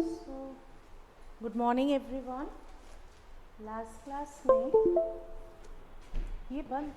So, good morning everyone. Last class में ये बंद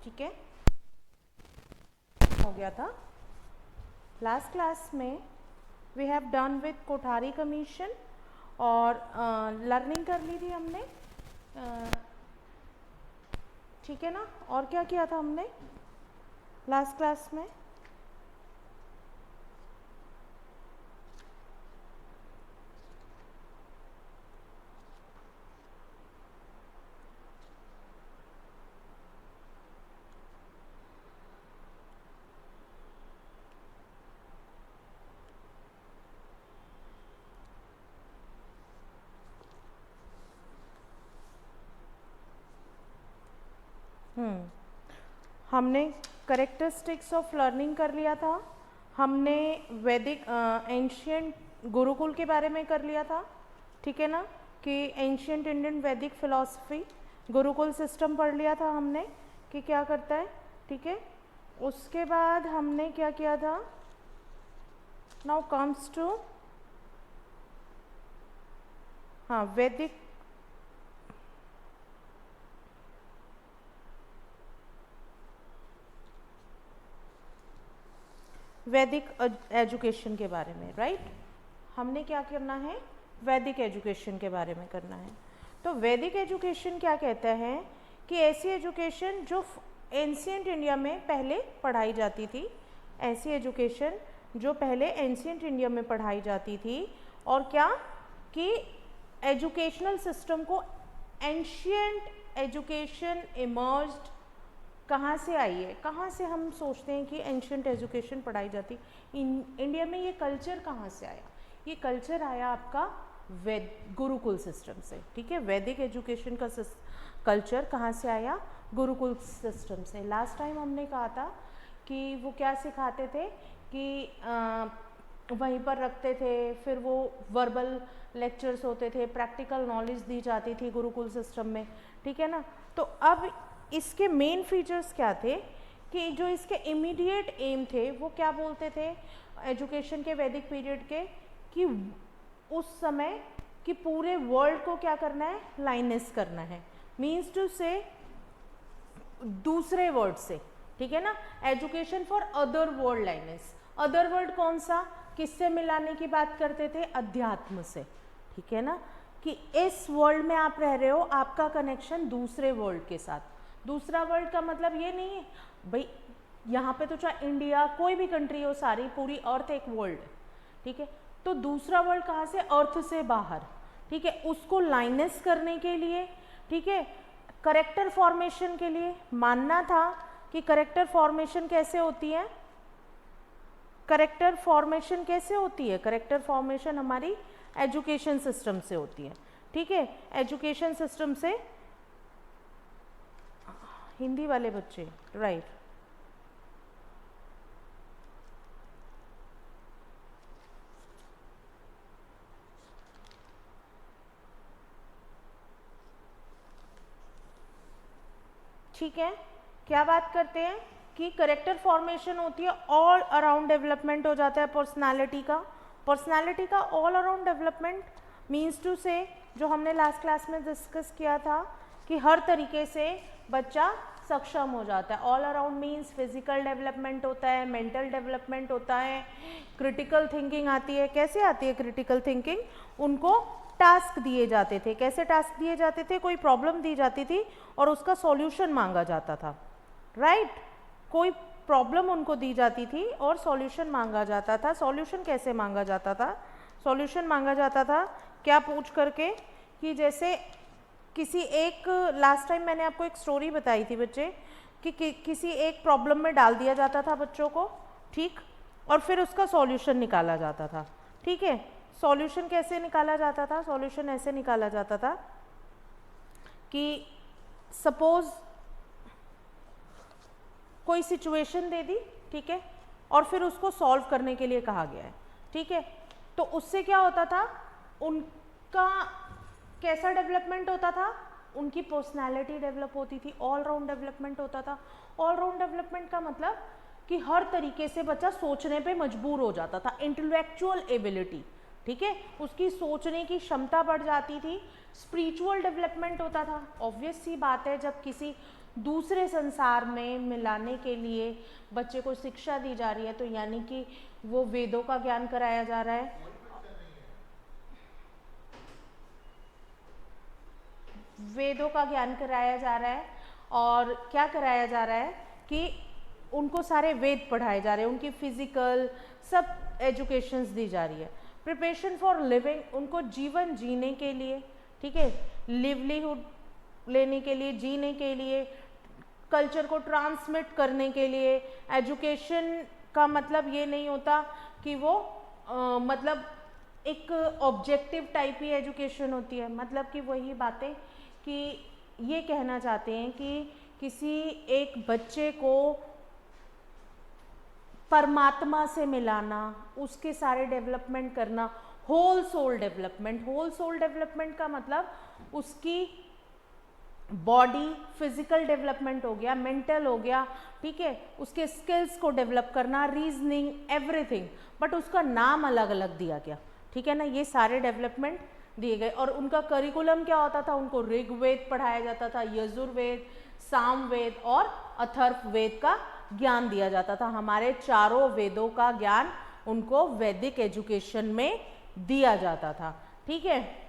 ठीक है हो गया था। लास्ट क्लास में we have done with Kothari commission और लर्निंग कर ली थी हमने, ठीक है ना। और क्या किया था हमने लास्ट क्लास में? हमने करेक्टरिस्टिक्स ऑफ लर्निंग कर लिया था, हमने वैदिक एंशियंट गुरुकुल के बारे में कर लिया था, ठीक है ना, कि एंशियंट इंडियन वैदिक फिलॉसफी गुरुकुल सिस्टम पढ़ लिया था हमने कि क्या करता है, ठीक है। उसके बाद हमने क्या किया था, नाउ कम्स टू वैदिक एजुकेशन के बारे में, राइट। हमने क्या करना है, वैदिक एजुकेशन के बारे में करना है। तो वैदिक एजुकेशन क्या कहता है कि ऐसी एजुकेशन जो एंशियंट इंडिया में पहले पढ़ाई जाती थी, ऐसी एजुकेशन जो पहले एंशियंट इंडिया में पढ़ाई जाती थी, और क्या कि एजुकेशनल सिस्टम को एंशियंट एजुकेशन इमर्ज्ड कहाँ से आई है, कहाँ से हम सोचते हैं कि एंशियंट एजुकेशन पढ़ाई जाती इंडिया में, ये कल्चर कहाँ से आया? ये कल्चर आया आपका गुरुकुल सिस्टम से, ठीक है। वैदिक एजुकेशन का कल्चर कहाँ से आया? गुरुकुल सिस्टम से। लास्ट टाइम हमने कहा था कि वो क्या सिखाते थे कि वहीं पर रखते थे, फिर वो वर्बल लेक्चर्स होते थे, प्रैक्टिकल नॉलेज दी जाती थी गुरुकुल सिस्टम में, ठीक है ना। तो अब इसके मेन फीचर्स क्या थे कि जो इसके इमीडिएट एम थे वो क्या बोलते थे एजुकेशन के वैदिक पीरियड के, कि उस समय कि पूरे वर्ल्ड को क्या करना है, लाइनेस करना है, मीन्स टू से दूसरे वर्ड से, ठीक है ना, education for other world liners. Other world कौन सा, किससे मिलाने की बात करते थे, अध्यात्म से, ठीक है ना, कि इस वर्ल्ड में आप रह रहे हो, आपका कनेक्शन दूसरे वर्ल्ड के साथ। दूसरा वर्ल्ड का मतलब ये नहीं है भाई यहाँ पे तो चाहे इंडिया कोई भी कंट्री हो, सारी पूरी अर्थ एक वर्ल्ड है, ठीक है। तो दूसरा वर्ल्ड कहाँ से, अर्थ से बाहर, ठीक है, उसको लाइनेस करने के लिए, ठीक है, करेक्टर फॉर्मेशन के लिए। मानना था कि करेक्टर फॉर्मेशन कैसे होती है, करेक्टर फॉर्मेशन कैसे होती है, करेक्टर फॉर्मेशन हमारी एजुकेशन सिस्टम से होती है, ठीक है, एजुकेशन सिस्टम से। हिंदी वाले बच्चे, राइट, ठीक है। क्या बात करते हैं कि करेक्टर फॉर्मेशन होती है, ऑल अराउंड डेवलपमेंट हो जाता है पर्सनालिटी का। पर्सनालिटी का all around development means to say, जो हमने लास्ट क्लास में डिस्कस किया था कि हर तरीके से बच्चा सक्षम हो जाता है। All around means physical development होता है, मेंटल डेवलपमेंट होता है, क्रिटिकल थिंकिंग आती है। कैसे आती है क्रिटिकल थिंकिंग, उनको टास्क दिए जाते थे। कैसे टास्क दिए जाते थे, कोई प्रॉब्लम दी जाती थी और उसका सॉल्यूशन मांगा जाता था, राइट, कोई प्रॉब्लम उनको दी जाती थी और सॉल्यूशन मांगा जाता था। सॉल्यूशन कैसे मांगा जाता था, सॉल्यूशन मांगा जाता था क्या पूछ करके, कि जैसे किसी एक, लास्ट टाइम मैंने आपको एक स्टोरी बताई थी बच्चे, कि किसी एक प्रॉब्लम में डाल दिया जाता था बच्चों को, ठीक, और फिर उसका सॉल्यूशन निकाला जाता था, ठीक है। सॉल्यूशन कैसे निकाला जाता था, सॉल्यूशन ऐसे निकाला जाता था कि सपोज कोई सिचुएशन दे दी, ठीक है, और फिर उसको सॉल्व करने के लिए कहा गया है, ठीक है। तो उससे क्या होता था, उनका कैसा डेवलपमेंट होता था, उनकी पर्सनालिटी डेवलप होती थी, ऑल राउंड डेवलपमेंट होता था। ऑल राउंड डेवलपमेंट का मतलब कि हर तरीके से बच्चा सोचने पे मजबूर हो जाता था, इंटेलेक्चुअल एबिलिटी, ठीक है, उसकी सोचने की क्षमता बढ़ जाती थी। स्पिरिचुअल डेवलपमेंट होता था। ऑब्वियस सी बात है, जब किसी दूसरे संसार में मिलाने के लिए बच्चे को शिक्षा दी जा रही है, तो यानी कि वो वेदों का ज्ञान कराया जा रहा है, वेदों का ज्ञान कराया जा रहा है, और क्या कराया जा रहा है कि उनको सारे वेद पढ़ाए जा रहे हैं, उनकी फिजिकल सब एजुकेशंस दी जा रही है। प्रिपरेशन फॉर लिविंग, उनको जीवन जीने के लिए, ठीक है, लिवलीहुड लेने के लिए, जीने के लिए, कल्चर को ट्रांसमिट करने के लिए। एजुकेशन का मतलब ये नहीं होता कि वो मतलब एक ऑब्जेक्टिव टाइप ही एजुकेशन होती है, मतलब कि वही बातें कि ये कहना चाहते हैं कि किसी एक बच्चे को परमात्मा से मिलाना, उसके सारे डेवलपमेंट करना, whole soul development. Whole soul development का मतलब उसकी बॉडी फिजिकल डेवलपमेंट हो गया, मेंटल हो गया, ठीक है, उसके स्किल्स को डेवलप करना, रीजनिंग, एवरीथिंग, बट उसका नाम अलग अलग दिया गया, ठीक है ना, ये सारे डेवलपमेंट दिए गए। और उनका करिकुलम क्या होता था, उनको ऋग्वेद पढ़ाया जाता था, यजुर्वेद, सामवेद और अथर्ववेद का ज्ञान दिया जाता था। हमारे चारों वेदों का ज्ञान उनको वैदिक एजुकेशन में दिया जाता था, ठीक है।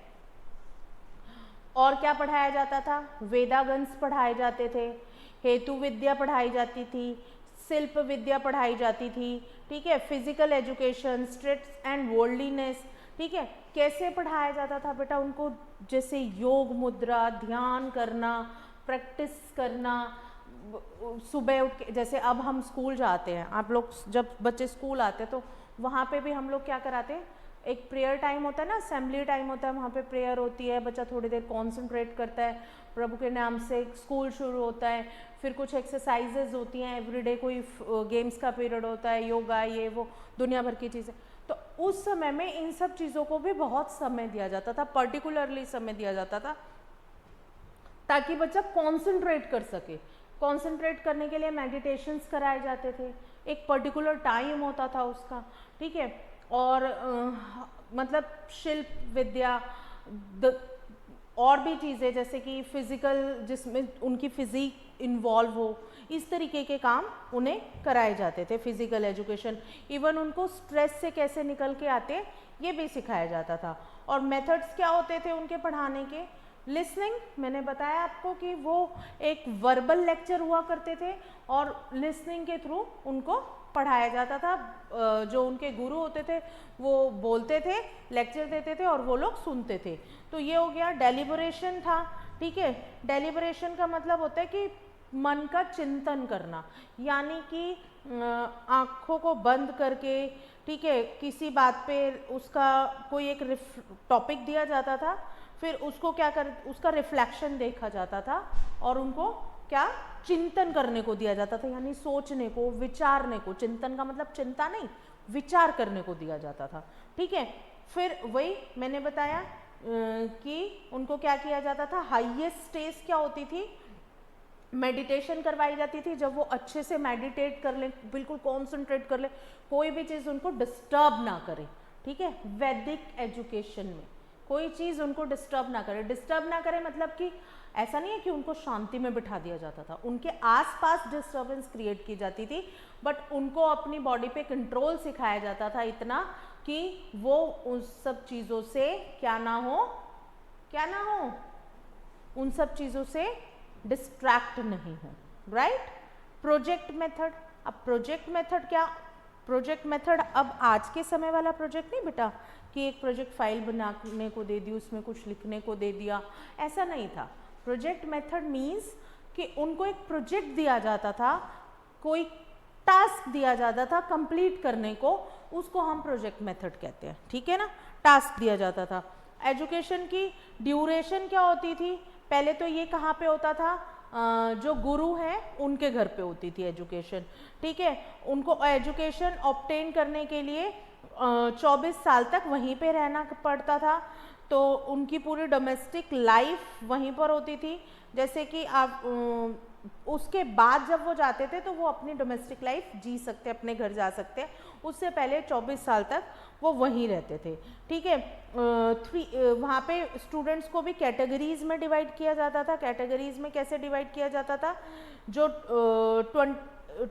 और क्या पढ़ाया जाता था, वेदागंश पढ़ाए जाते थे, हेतु विद्या पढ़ाई जाती थी, शिल्प विद्या पढ़ाई जाती थी, ठीक है, फिजिकल एजुकेशन, स्ट्रिक्ट्स एंड वर्ल्डलीनेस, ठीक है। कैसे पढ़ाया जाता था बेटा उनको, जैसे योग मुद्रा, ध्यान करना, प्रैक्टिस करना, सुबह उठ के, जैसे अब हम स्कूल जाते हैं, आप लोग जब बच्चे स्कूल आते हैं तो वहाँ पे भी हम लोग क्या कराते हैं, एक प्रेयर टाइम होता है ना, असेंबली टाइम होता है, वहाँ पे प्रेयर होती है, बच्चा थोड़ी देर कॉन्सेंट्रेट करता है, प्रभु के नाम से स्कूल शुरू होता है, फिर कुछ एक्सरसाइजेज होती हैं एवरीडे, कोई गेम्स का पीरियड होता है, योगा, ये वो दुनिया भर की चीज़ें। तो उस समय में इन सब चीज़ों को भी बहुत समय दिया जाता था, पर्टिकुलरली समय दिया जाता था ताकि बच्चा कॉन्सेंट्रेट कर सके। कॉन्सेंट्रेट करने के लिए मेडिटेशंस कराए जाते थे, एक पर्टिकुलर टाइम होता था उसका, ठीक है। और मतलब शिल्प विद्या, और भी चीज़ें जैसे कि फिज़िकल, जिसमें उनकी फिज़िक इन्वॉल्व हो, इस तरीके के काम उन्हें कराए जाते थे, फिज़िकल एजुकेशन। इवन उनको स्ट्रेस से कैसे निकल के आते ये भी सिखाया जाता था। और मेथड्स क्या होते थे उनके पढ़ाने के? लिसनिंग, मैंने बताया आपको कि वो एक वर्बल लेक्चर हुआ करते थे और लिसनिंग के थ्रू उनको पढ़ाया जाता था। जो उनके गुरु होते थे वो बोलते थे, लेक्चर देते थे और वो लोग सुनते थे। तो ये हो गया। डेलिब्रेशन था, ठीक है। डेलिब्रेशन का मतलब होता है कि मन का चिंतन करना, यानी कि आँखों को बंद करके, ठीक है, किसी बात पे उसका कोई एक टॉपिक दिया जाता था, फिर उसको क्या कर, उसका रिफ्लेक्शन देखा जाता था और उनको क्या चिंतन करने को दिया जाता था, यानी सोचने को, विचारने को। चिंतन का मतलब चिंता नहीं, विचार करने को दिया जाता था, ठीक है। फिर वही मैंने बताया कि उनको क्या किया जाता था, हाईएस्ट स्टेज क्या होती थी, मेडिटेशन करवाई जाती थी। जब वो अच्छे से मेडिटेट कर ले, बिल्कुल कॉन्सेंट्रेट कर ले, कोई भी चीज़ उनको डिस्टर्ब ना करे, ठीक है। वैदिक एजुकेशन में कोई चीज़ उनको डिस्टर्ब ना करे। डिस्टर्ब ना करे मतलब कि ऐसा नहीं है कि उनको शांति में बिठा दिया जाता था, उनके आसपास डिस्टर्बेंस क्रिएट की जाती थी, बट उनको अपनी बॉडी पे कंट्रोल सिखाया जाता था, इतना कि वो उन सब चीज़ों से क्या ना हो, क्या ना हो, उन सब चीज़ों से डिस्ट्रैक्ट नहीं हो, राइट। प्रोजेक्ट मेथड, अब प्रोजेक्ट मेथड क्या, प्रोजेक्ट मेथड अब आज के समय वाला प्रोजेक्ट नहीं बेटा कि एक प्रोजेक्ट फाइल बनाने को दे दी, उसमें कुछ लिखने को दे दिया, ऐसा नहीं था। प्रोजेक्ट मेथड मीन्स कि उनको एक प्रोजेक्ट दिया जाता था, कोई टास्क दिया जाता था कंप्लीट करने को, उसको हम प्रोजेक्ट मेथड कहते हैं, ठीक है ना। टास्क दिया जाता था। एजुकेशन की ड्यूरेशन क्या होती थी, पहले तो ये कहाँ पे होता था, जो गुरु हैं उनके घर पे होती थी एजुकेशन, ठीक है। उनको एजुकेशन ऑब्टेन करने के लिए 24 साल तक वहीं पे रहना पड़ता था, तो उनकी पूरी डोमेस्टिक लाइफ वहीं पर होती थी। जैसे कि आप उसके बाद जब वो जाते थे तो वो अपनी डोमेस्टिक लाइफ जी सकते, अपने घर जा सकते, उससे पहले 24 साल तक वो वहीं रहते थे, ठीक है। वहाँ पे स्टूडेंट्स को भी कैटेगरीज में डिवाइड किया जाता था। कैटेगरीज में कैसे डिवाइड किया जाता था, जो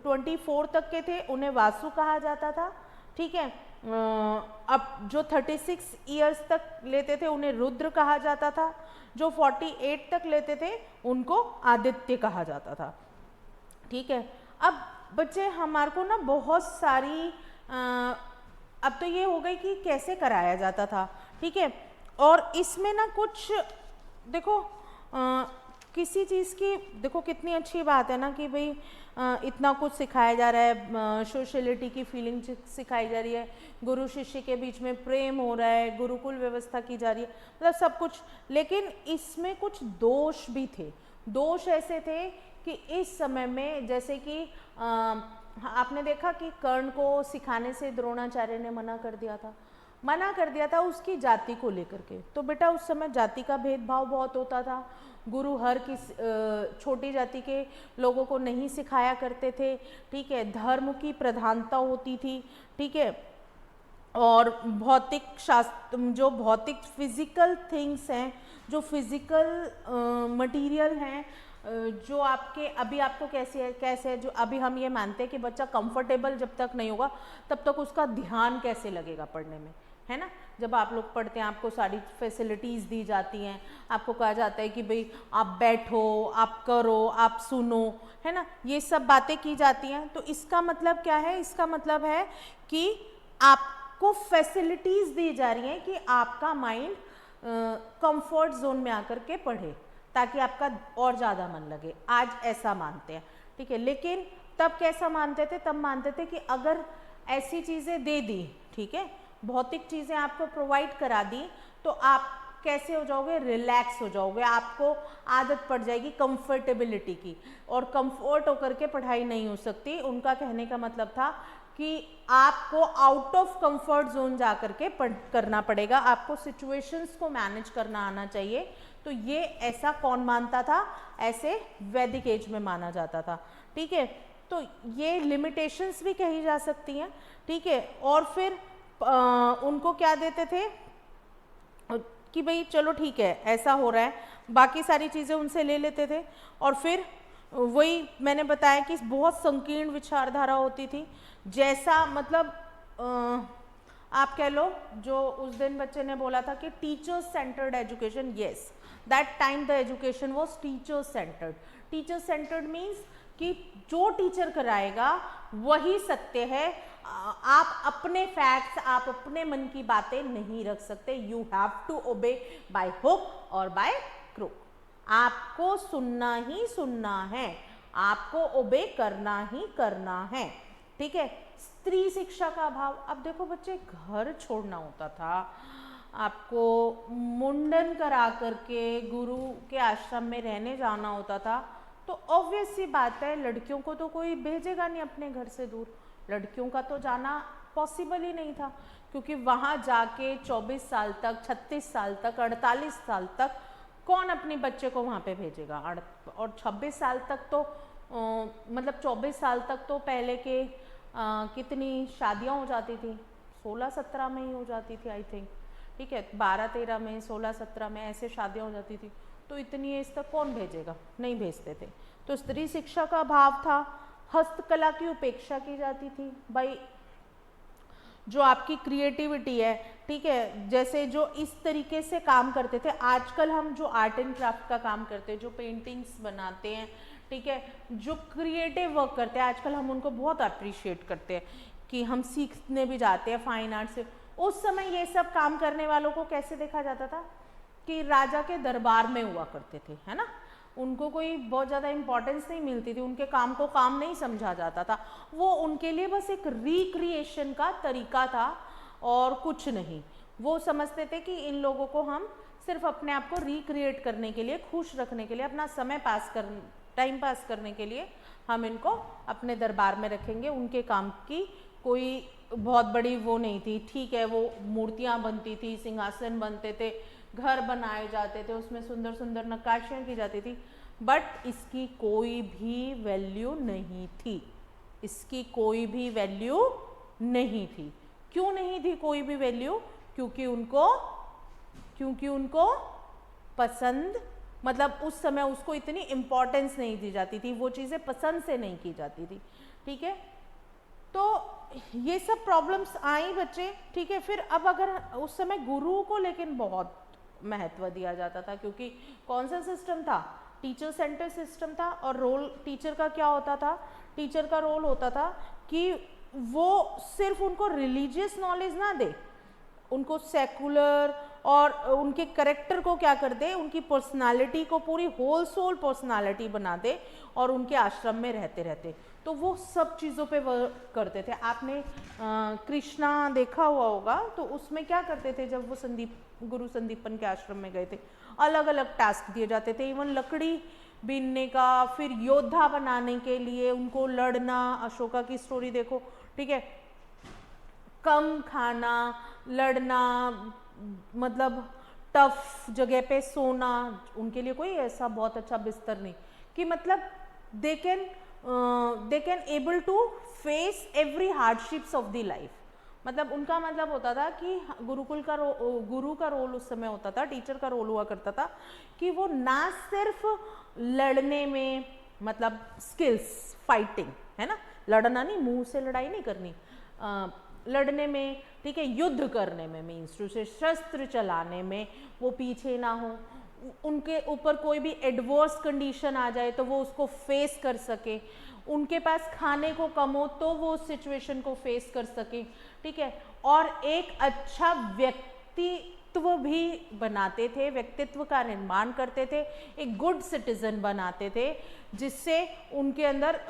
24 तक के थे उन्हें वासु कहा जाता था, ठीक है। अब जो 36 ईयर्स तक लेते थे उन्हें रुद्र कहा जाता था, जो 48 तक लेते थे उनको आदित्य कहा जाता था, ठीक है। अब बच्चे हमारे को ना बहुत सारी अब तो ये हो गई कि कैसे कराया जाता था, ठीक है। और इसमें ना कुछ देखो किसी चीज़ की देखो कितनी अच्छी बात है ना कि भाई इतना कुछ सिखाया जा रहा है, सोशलिटी की फीलिंग सिखाई जा रही है, गुरु शिष्य के बीच में प्रेम हो रहा है, गुरुकुल व्यवस्था की जा रही है, मतलब सब कुछ। लेकिन इसमें कुछ दोष भी थे। दोष ऐसे थे कि इस समय में जैसे कि आपने देखा कि कर्ण को सिखाने से द्रोणाचार्य ने मना कर दिया था उसकी जाति को लेकर के। तो बेटा उस समय जाति का भेदभाव बहुत होता था, गुरु हर किस छोटी जाति के लोगों को नहीं सिखाया करते थे, ठीक है। धर्म की प्रधानता होती थी, ठीक है। और भौतिक शास्त्र, जो भौतिक फिजिकल थिंग्स हैं, जो फिजिकल मटेरियल हैं, जो आपके अभी आपको कैसे है, जो अभी हम ये मानते हैं कि बच्चा कंफर्टेबल जब तक नहीं होगा तब तक उसका ध्यान कैसे लगेगा पढ़ने में, है ना। जब आप लोग पढ़ते हैं आपको सारी फैसिलिटीज़ दी जाती हैं, आपको कहा जाता है कि भाई आप बैठो, आप करो, आप सुनो, है ना, ये सब बातें की जाती हैं। तो इसका मतलब क्या है, इसका मतलब है कि आपको फैसिलिटीज़ दी जा रही हैं कि आपका माइंड कंफर्ट जोन में आकर के पढ़े ताकि आपका और ज़्यादा मन लगे। आज ऐसा मानते हैं, ठीक है। लेकिन तब कैसा मानते थे, तब मानते थे कि अगर ऐसी चीज़ें दे दी, ठीक है, भौतिक चीज़ें आपको प्रोवाइड करा दी, तो आप कैसे हो जाओगे, रिलैक्स हो जाओगे, आपको आदत पड़ जाएगी कंफर्टेबिलिटी की, और कंफर्ट होकर के पढ़ाई नहीं हो सकती। उनका कहने का मतलब था कि आपको आउट ऑफ कंफर्ट जोन जा करके करना पड़ेगा, आपको सिचुएशंस को मैनेज करना आना चाहिए। तो ये ऐसा कौन मानता था? ऐसे वैदिक एज में माना जाता था। ठीक है, तो ये लिमिटेशंस भी कही जा सकती हैं। ठीक है, और फिर उनको क्या देते थे कि भाई चलो ठीक है ऐसा हो रहा है, बाकी सारी चीज़ें उनसे ले लेते थे। और फिर वही मैंने बताया कि बहुत संकीर्ण विचारधारा होती थी। जैसा मतलब आप कह लो, जो उस दिन बच्चे ने बोला था कि teachers centred education, yes, that time the education was teacher centred. Teacher centred means कि जो टीचर कराएगा वही सत्य है। आप अपने फैक्ट्स, आप अपने मन की बातें नहीं रख सकते। You have to obey by hook और बाय क्रुक। आपको सुनना ही सुनना है, आपको ओबे करना ही करना है। ठीक है, स्त्री शिक्षा का अभाव। अब देखो बच्चे, घर छोड़ना होता था, आपको मुंडन करा करके गुरु के आश्रम में रहने जाना होता था। तो ऑब्वियस सी बात है, लड़कियों को तो कोई भेजेगा नहीं अपने घर से दूर, लड़कियों का तो जाना पॉसिबल ही नहीं था, क्योंकि वहाँ जाके 24 साल तक, 36 साल तक, 48 साल तक कौन अपने बच्चे को वहाँ पे भेजेगा। और 26 साल तक तो मतलब 24 साल तक तो पहले के कितनी शादियाँ हो जाती थी, 16-17 में ही हो जाती थी आई थिंक। ठीक है, 12-13 में, 16-17 में ऐसे शादियाँ हो जाती थी। तो इतनी एज तक कौन भेजेगा, नहीं भेजते थे। तो स्त्री शिक्षा का अभाव था। हस्तकला की उपेक्षा की जाती थी। भाई जो आपकी क्रिएटिविटी है, ठीक है, जैसे जो इस तरीके से काम करते थे, आजकल हम जो आर्ट एंड क्राफ्ट का काम करते हैं, जो पेंटिंग्स बनाते हैं, ठीक है, जो क्रिएटिव वर्क करते हैं, आजकल हम उनको बहुत अप्रिशिएट करते हैं कि हम सीखने भी जाते हैं फाइन आर्ट से। उस समय ये सब काम करने वालों को कैसे देखा जाता था कि राजा के दरबार में हुआ करते थे, है ना, उनको कोई बहुत ज़्यादा इम्पोर्टेंस नहीं मिलती थी, उनके काम को काम नहीं समझा जाता था, वो उनके लिए बस एक रिक्रिएशन का तरीका था और कुछ नहीं। वो समझते थे कि इन लोगों को हम सिर्फ अपने आप को रिक्रिएट करने के लिए, खुश रखने के लिए, अपना समय टाइम पास करने के लिए हम इनको अपने दरबार में रखेंगे। उनके काम की कोई बहुत बड़ी वो नहीं थी। ठीक है, वो मूर्तियाँ बनती थी, सिंहासन बनते थे, घर बनाए जाते थे, उसमें सुंदर सुंदर नक्काशियाँ की जाती थी, बट इसकी कोई भी वैल्यू नहीं थी। इसकी कोई भी वैल्यू नहीं थी। क्यों नहीं थी कोई भी वैल्यू? क्योंकि उनको पसंद, मतलब उस समय उसको इतनी इम्पोर्टेंस नहीं दी जाती थी, वो चीज़ें पसंद से नहीं की जाती थी। ठीक है, तो ये सब प्रॉब्लम्स आई बच्चे। ठीक है, फिर अब अगर उस समय गुरु को लेकिन बहुत महत्व दिया जाता था, क्योंकि कौन सा सिस्टम था? टीचर सेंटर सिस्टम था। और रोल टीचर का क्या होता था? टीचर का रोल होता था कि वो सिर्फ उनको रिलीजियस नॉलेज ना दे, उनको सेकुलर और उनके करेक्टर को क्या कर दे, उनकी पर्सनालिटी को पूरी होल सोल पर्सनालिटी बना दे, और उनके आश्रम में रहते रहते तो वो सब चीज़ों पे वर्क करते थे। आपने कृष्णा देखा हुआ होगा, तो उसमें क्या करते थे, जब वो गुरु संदीपन के आश्रम में गए थे, अलग अलग टास्क दिए जाते थे, इवन लकड़ी बीनने का, फिर योद्धा बनाने के लिए उनको लड़ना, अशोका की स्टोरी देखो। ठीक है, कम खाना, लड़ना, मतलब टफ जगह पे सोना, उनके लिए कोई ऐसा बहुत अच्छा बिस्तर नहीं कि मतलब they can able to face every hardships of the life. मतलब उनका मतलब होता था कि गुरु का रोल उस समय होता था, टीचर का रोल हुआ करता था कि वो ना सिर्फ लड़ने में, मतलब स्किल्स, फाइटिंग, है ना, लड़ना नहीं, मुंह से लड़ाई नहीं करनी, लड़ने में, ठीक है, युद्ध करने में, मीन्स टू से शस्त्र चलाने में वो पीछे ना हो, उनके ऊपर कोई भी एडवर्स कंडीशन आ जाए तो वो उसको फेस कर सके, उनके पास खाने को कम हो तो वो उस सिचुएशन को फेस कर सके। ठीक है, और एक अच्छा व्यक्तित्व भी बनाते थे, व्यक्तित्व का निर्माण करते थे, एक गुड सिटीजन बनाते थे, जिससे उनके अंदर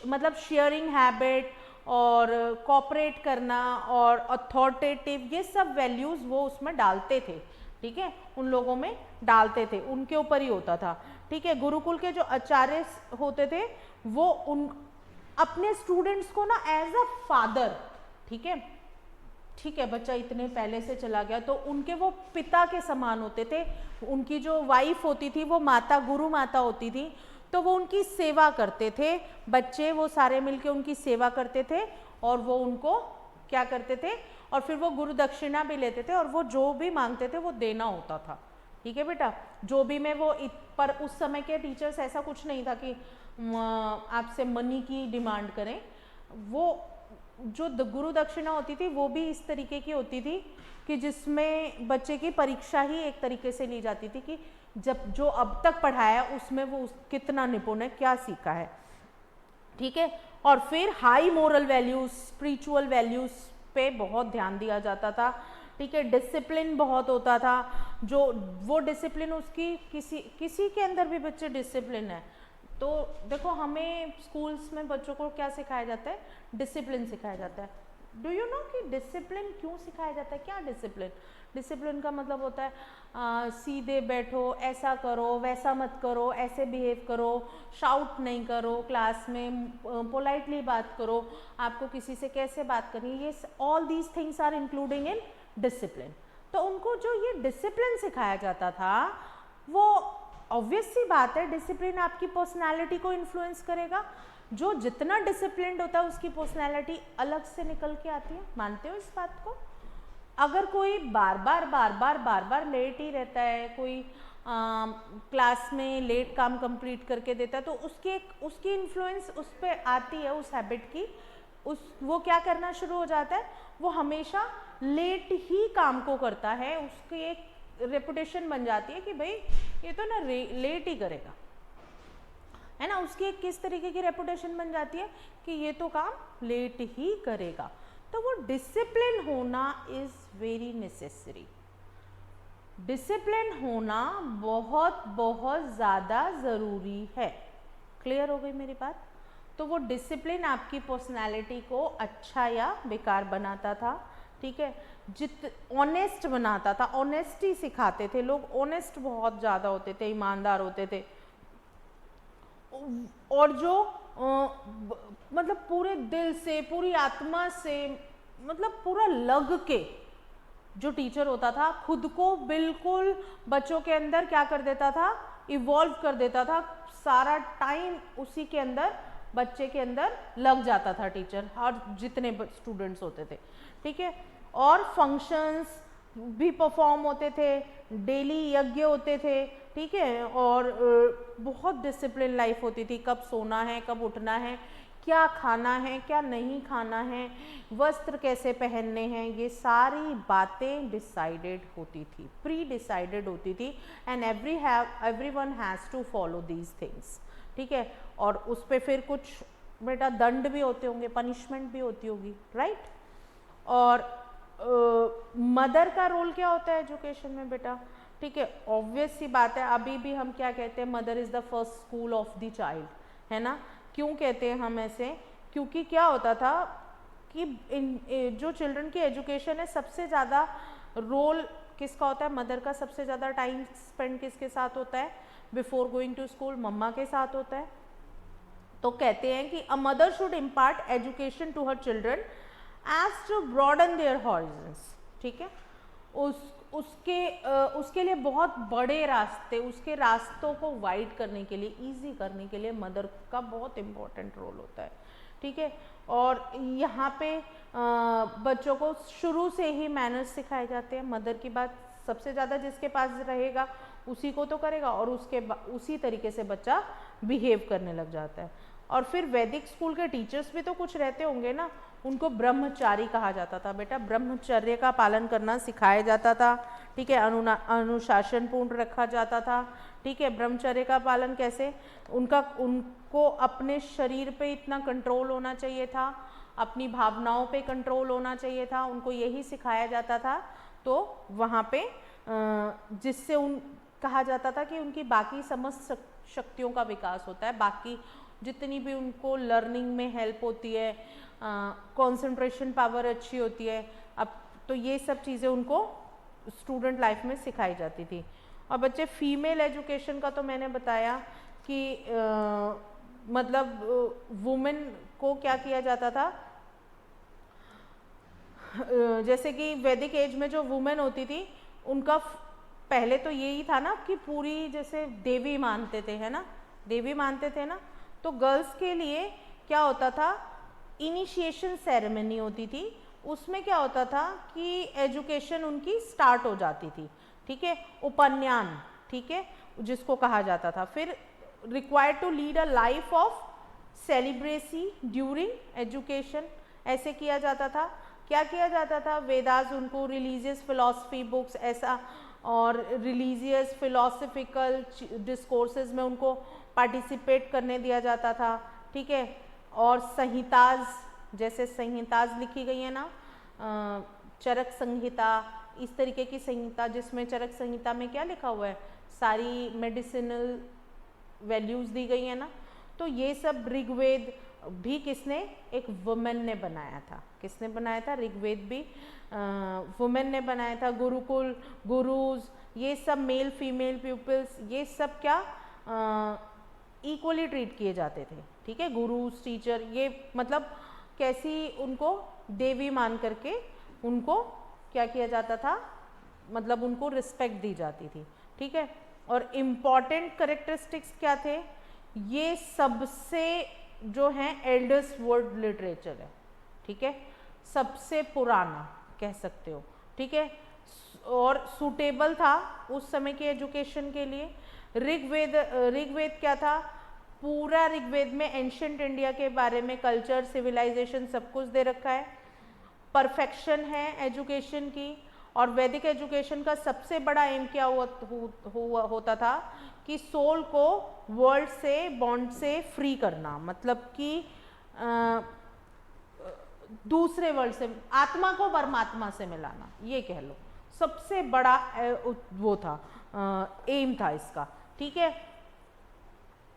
मतलब शेयरिंग हैबिट और कोऑपरेट करना और अथॉरिटेटिव, ये सब वैल्यूज़ वो उसमें डालते थे। ठीक है, उन लोगों में डालते थे, उनके ऊपर ही होता था। ठीक है, गुरुकुल के जो आचार्य होते थे वो अपने स्टूडेंट्स को ना एज अ फादर, ठीक है, बच्चा इतने पहले से चला गया तो उनके वो पिता के समान होते थे। उनकी जो वाइफ होती थी वो माता, गुरु माता होती थी, तो वो उनकी सेवा करते थे। बच्चे वो सारे मिलके उनकी सेवा करते थे और वो उनको क्या करते थे, और फिर वो गुरु दक्षिणा भी लेते थे और वो जो भी मांगते थे वो देना होता था। ठीक है बेटा, जो भी मैं वो पर उस समय के टीचर्स ऐसा कुछ नहीं था कि आपसे मनी की डिमांड करें। वो जो गुरु दक्षिणा होती थी वो भी इस तरीके की होती थी कि जिसमें बच्चे की परीक्षा ही एक तरीके से ली जाती थी कि जब जो अब तक पढ़ाया उसमें वो कितना निपुण है, क्या सीखा है। ठीक है, और फिर high moral values, spiritual values पे बहुत ध्यान दिया जाता था। ठीक है, डिसिप्लिन बहुत होता था, जो वो डिसिप्लिन उसकी किसी के अंदर भी बच्चे डिसिप्लिन है तो देखो हमें स्कूल्स में बच्चों को क्या सिखाया जाता है, डिसिप्लिन सिखाया जाता है। डू यू नो कि डिसिप्लिन क्यों सिखाया जाता है? क्या डिसिप्लिन? डिसिप्लिन का मतलब होता है सीधे बैठो, ऐसा करो, वैसा मत करो, ऐसे बिहेव करो, शाउट नहीं करो, क्लास में पोलाइटली बात करो, आपको किसी से कैसे बात करनी, ये all these things are including in discipline. तो उनको जो ये डिसिप्लिन सिखाया जाता था वो ऑब्वियस सी बात है, डिसिप्लिन आपकी पर्सनालिटी को इन्फ्लुएंस करेगा। जो जितना डिसिप्लिन्ड होता है उसकी पर्सनालिटी अलग से निकल के आती है। मानते हो इस बात को? अगर कोई बार बार लेट ही रहता है, कोई क्लास में लेट काम कंप्लीट करके देता है तो उसकी इन्फ्लुएंस उस पर आती है, उस हैबिट की। वो क्या करना शुरू हो जाता है, वो हमेशा लेट ही काम को करता है। उसकी एक रेपुटेशन बन जाती है कि भाई ये तो ना लेट ही करेगा, है ना। उसकी एक किस तरीके की रेपुटेशन बन जाती है कि ये तो काम लेट ही करेगा। तो वो डिसिप्लिन होना इज वेरी नेसेसरी। डिसिप्लिन होना बहुत बहुत ज़्यादा ज़रूरी है। क्लियर हो गई मेरी बात? तो वो डिसिप्लिन आपकी पर्सनैलिटी को अच्छा या बेकार बनाता था। ठीक है, ऑनेस्ट बनाता था, ऑनेस्टी सिखाते थे लोग। ऑनेस्ट बहुत ज़्यादा होते थे, ईमानदार होते थे, और जो मतलब पूरे दिल से, पूरी आत्मा से, मतलब पूरा लग के जो टीचर होता था खुद को बिल्कुल बच्चों के अंदर क्या कर देता था, इवॉल्व कर देता था। सारा टाइम उसी के अंदर, बच्चे के अंदर लग जाता था टीचर, और जितने स्टूडेंट्स होते थे। ठीक है, और फंक्शंस भी परफॉर्म होते थे, डेली यज्ञ होते थे। ठीक है, और बहुत डिसिप्लिन लाइफ होती थी। कब सोना है, कब उठना है, क्या खाना है, क्या नहीं खाना है, वस्त्र कैसे पहनने हैं, ये सारी बातें डिसाइडेड होती थी, प्री डिसाइडेड होती थी। And everyone has to follow these things. ठीक है, और उस पर फिर कुछ बेटा दंड भी होते होंगे, पनिशमेंट भी होती होगी, राइट। और मदर का रोल क्या होता है एजुकेशन में बेटा? ठीक है, ऑब्वियस सी बात है, अभी भी हम क्या कहते हैं, mother is the first school of the child, है ना। क्यों कहते हैं हम ऐसे? क्योंकि क्या होता था कि जो चिल्ड्रन की एजुकेशन है, सबसे ज़्यादा रोल किसका होता है? मदर का। सबसे ज़्यादा टाइम स्पेंड किसके साथ होता है बिफोर गोइंग टू स्कूल? मम्मा के साथ होता है। तो कहते हैं कि a mother should impart education to her children as to broaden their horizons. ठीक है, उसके लिए बहुत बड़े रास्ते, उसके रास्तों को वाइड करने के लिए, ईजी करने के लिए मदर का बहुत इम्पोर्टेंट रोल होता है। ठीक है, और यहाँ पे बच्चों को शुरू से ही मैनर्स सिखाए जाते हैं। मदर की बात सबसे ज़्यादा जिसके पास रहेगा उसी को तो करेगा, और उसी तरीके से बच्चा बिहेव करने लग जाता है। और फिर वैदिक स्कूल के टीचर्स भी तो कुछ रहते होंगे ना, उनको ब्रह्मचारी कहा जाता था बेटा। ब्रह्मचर्य का पालन करना सिखाया जाता था। ठीक है, अनुशासन पूर्ण रखा जाता था। ठीक है, ब्रह्मचर्य का पालन कैसे? उनको अपने शरीर पे इतना कंट्रोल होना चाहिए था, अपनी भावनाओं पे कंट्रोल होना चाहिए था, उनको यही सिखाया जाता था। तो वहाँ पे जिससे कहा जाता था कि उनकी बाकी समस्त शक्तियों का विकास होता है, बाकी जितनी भी उनको लर्निंग में हेल्प होती है, कंसंट्रेशन पावर अच्छी होती है। अब तो ये सब चीज़ें उनको स्टूडेंट लाइफ में सिखाई जाती थी। और बच्चे फीमेल एजुकेशन का तो मैंने बताया कि मतलब वुमेन को क्या किया जाता था, जैसे कि वैदिक एज में जो वुमेन होती थी उनका पहले तो यही था ना कि पूरी जैसे देवी मानते थे, है ना, देवी मानते थे ना, तो गर्ल्स के लिए क्या होता था, इनिशिएशन सेरेमनी होती थी, उसमें क्या होता था कि एजुकेशन उनकी स्टार्ट हो जाती थी, ठीक है, उपनयन, ठीक है, जिसको कहा जाता था। फिर required to lead a life of celibacy during education, ऐसे किया जाता था। क्या किया जाता था, वेदास उनको, रिलीजियस फिलॉसफी बुक्स ऐसा, और रिलीजियस फिलोसफिकल डिस्कोर्सेज में उनको पार्टिसिपेट करने दिया जाता था, ठीक है। और संहिताज, जैसे संहिताज लिखी गई है ना, चरक संहिता, इस तरीके की संहिता, जिसमें चरक संहिता में क्या लिखा हुआ है, सारी मेडिसिनल वैल्यूज़ दी गई है ना, तो ये सब ऋग्वेद भी किसने, एक वुमेन ने बनाया था। किसने बनाया था, ऋग्वेद भी वुमेन ने बनाया था। गुरुकुल, गुरुज, ये सब मेल फीमेल पीपल्स, ये सब क्या इक्वली ट्रीट किए जाते थे, ठीक है। गुरुज, टीचर, ये मतलब कैसी उनको देवी मान करके उनको क्या किया जाता था, मतलब उनको रिस्पेक्ट दी जाती थी, ठीक है। और इम्पॉर्टेंट करेक्टरिस्टिक्स क्या थे, ये सबसे जो है एल्डेस्ट वर्ल्ड लिटरेचर है, ठीक है, सबसे पुराना कह सकते हो, ठीक है, और सूटेबल था उस समय की एजुकेशन के लिए। ऋग्वेद क्या था, पूरा ऋग्वेद में एंशिएंट इंडिया के बारे में कल्चर, सिविलाइजेशन सब कुछ दे रखा है, परफेक्शन है एजुकेशन की। और वैदिक एजुकेशन का सबसे बड़ा एम क्या होता था कि सोल को वर्ल्ड से, बॉन्ड से फ्री करना, मतलब कि दूसरे वर्ल्ड से, आत्मा को परमात्मा से मिलाना, ये कह लो, सबसे बड़ा वो था, एम था इसका, ठीक है।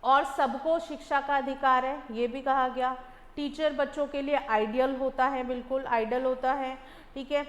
और सबको शिक्षा का अधिकार है, ये भी कहा गया। टीचर बच्चों के लिए आइडियल होता है, बिल्कुल आइडियल होता है, ठीक है।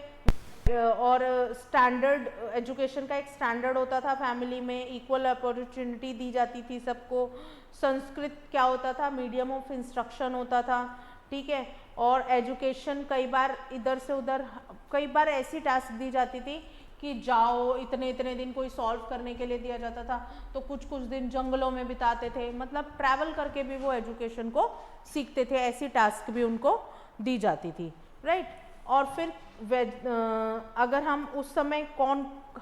और स्टैंडर्ड एजुकेशन का एक स्टैंडर्ड होता था, फैमिली में इक्वल अपॉर्चुनिटी दी जाती थी सबको। संस्कृत क्या होता था, मीडियम ऑफ इंस्ट्रक्शन होता था, ठीक है। और एजुकेशन कई बार इधर से उधर, कई बार ऐसी टास्क दी जाती थी कि जाओ, इतने इतने दिन कोई सॉल्व करने के लिए दिया जाता था, तो कुछ कुछ दिन जंगलों में बिताते थे, मतलब ट्रैवल करके भी वो एजुकेशन को सीखते थे, ऐसी टास्क भी उनको दी जाती थी, राइट। और फिर अगर हम उस समय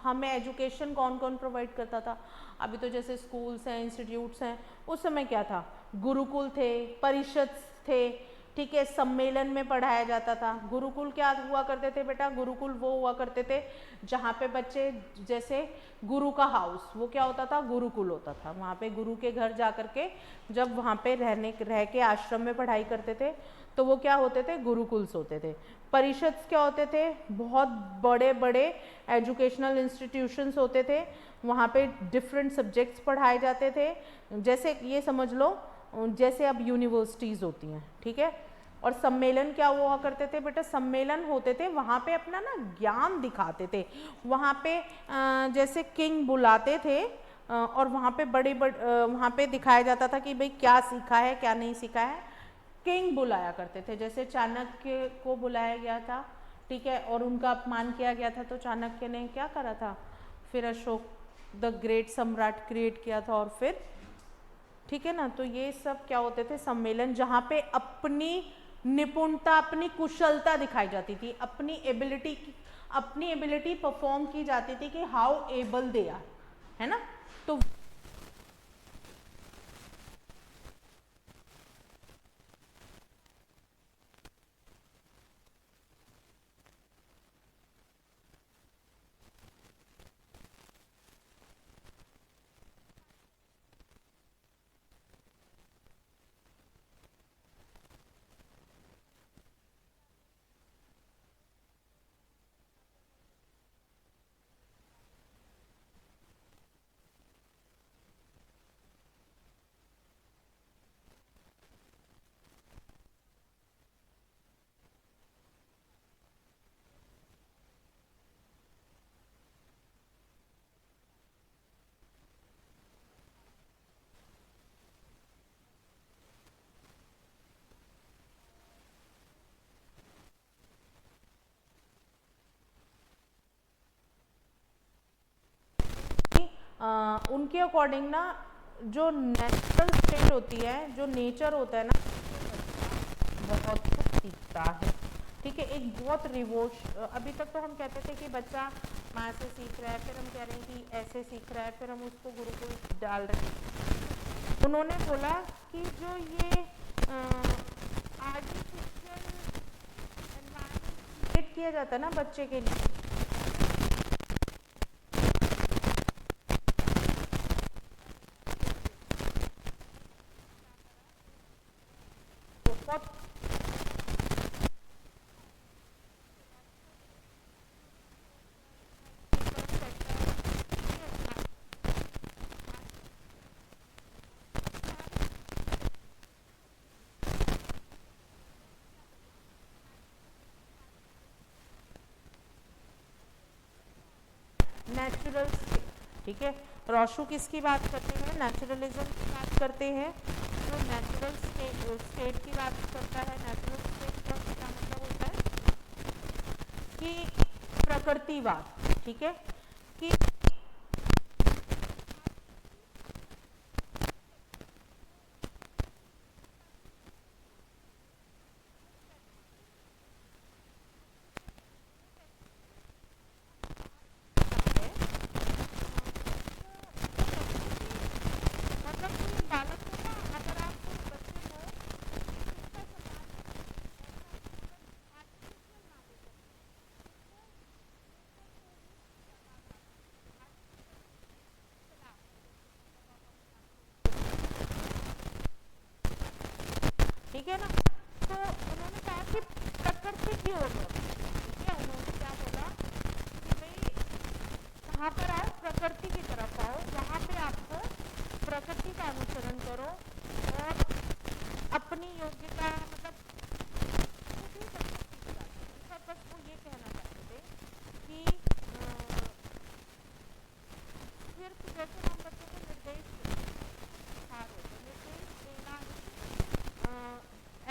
हमें एजुकेशन कौन कौन प्रोवाइड करता था, अभी तो जैसे स्कूल्स हैं, इंस्टीट्यूट्स हैं, उस समय क्या था, गुरुकुल थे, परिषद थे, ठीक है, सम्मेलन में पढ़ाया जाता था। गुरुकुल क्या हुआ करते थे बेटा, गुरुकुल वो हुआ करते थे जहाँ पे बच्चे, जैसे गुरु का हाउस, वो क्या होता था, गुरुकुल होता था, वहाँ पे गुरु के घर जा करके जब वहाँ पे रह के आश्रम में पढ़ाई करते थे, तो वो क्या होते थे, गुरुकुल्स होते थे। परिषद क्या होते थे, बहुत बड़े बड़े एजुकेशनल इंस्टीट्यूशंस होते थे, वहाँ पे डिफरेंट सब्जेक्ट्स पढ़ाए जाते थे, जैसे ये समझ लो जैसे अब यूनिवर्सिटीज़ होती हैं, ठीक है। और सम्मेलन क्या हुआ करते थे बेटा, सम्मेलन होते थे, वहाँ पे अपना ना ज्ञान दिखाते थे, वहाँ पे जैसे किंग बुलाते थे, और वहाँ पे वहाँ पे दिखाया जाता था कि भाई क्या सीखा है क्या नहीं सीखा है। किंग बुलाया करते थे, जैसे चाणक्य को बुलाया गया था, ठीक है, और उनका अपमान किया गया था, तो चाणक्य ने क्या करा था, फिर अशोक द ग्रेट सम्राट क्रिएट किया था, और फिर, ठीक है ना। तो ये सब क्या होते थे, सम्मेलन, जहाँ पे अपनी निपुणता, अपनी कुशलता दिखाई जाती थी, अपनी एबिलिटी परफॉर्म की जाती थी कि हाउ एबल दे आर, है ना। तो उनके अकॉर्डिंग ना जो नेचुरल स्टेट होती है, जो नेचर होता है ना, बहुत कुछ सीखता है। ठीक है, एक बहुत रिवोश, अभी तक तो हम कहते थे कि बच्चा माँ से सीख रहा है, फिर हम कह रहे हैं कि ऐसे सीख रहा है, फिर हम उसको गुरुकुल डाल रहे हैं। उन्होंने बोला कि जो ये आर्टिफिशियल एनवायरनमेंट क्रिएट किया जाता है ना बच्चे के लिए, बहुत नेचुरल स्टेट। ठीक है, रोशू किसकी बात करते हैं? नेचुरलिज्म की बात करते हैं। जो नेचुरल स्टेट की बात करता है, नेचुरल स्टेट का क्या मतलब होता है कि प्रकृतिवाद। ठीक है, कि मतलब कोई बालक को ना, अगर आप कोई बच्चे को इसका आर्टिफिशियल ना दे सके, ठीक है ना। तो उन्होंने कहा कि प्रकृति की ओर बढ़ो। ठीक है, उन्होंने क्या बोला कि भाई वहाँ पर आओ, प्रकृति की तरफ आओ, वहाँ पे आपको प्रकृति का अनुसरण करो और अपनी योग्यता, मतलब खुद ही सब कुछ सीख जाते हैं। उनका बस वो ये कहना चाहते थे कि सिर्फ जैसे हम बच्चों को निर्देश सिखा रहे थे, निर्देश देना ही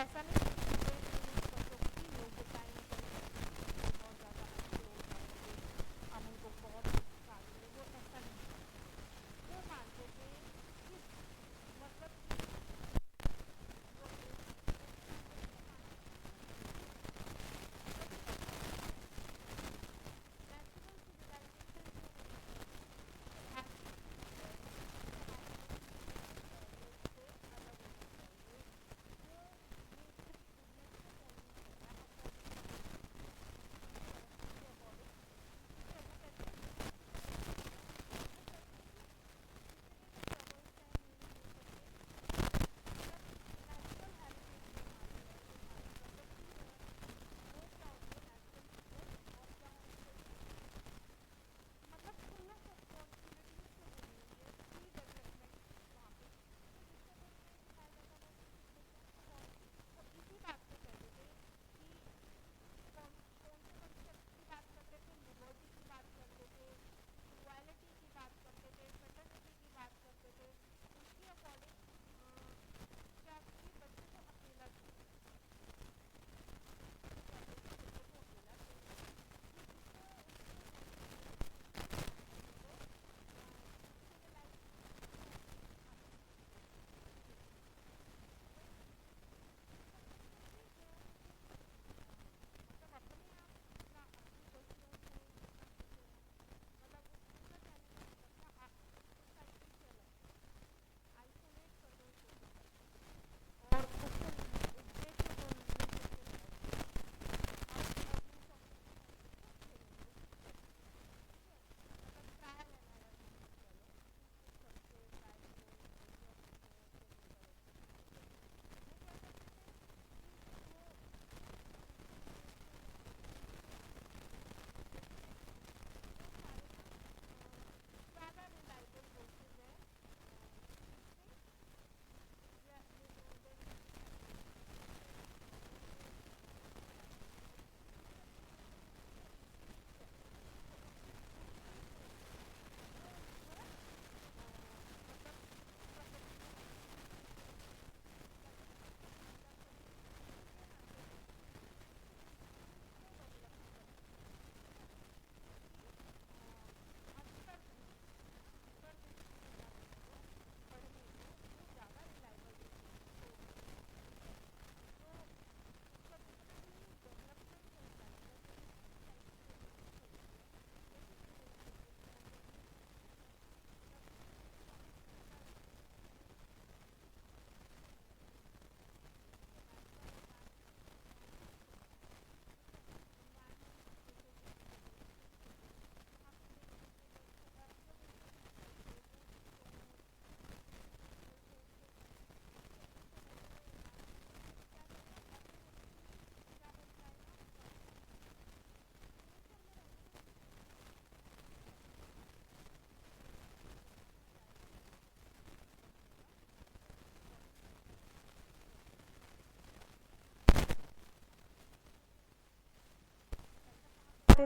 ऐसा नहीं है कि निर्देश देने से बच्चों की योग्यताएं बहुत ज़्यादा अच्छे हो जाएंगे, हम उनको बहुत कुछ सिखा देंगे, वो ऐसा नहीं है। वो मानते थे कि मतलब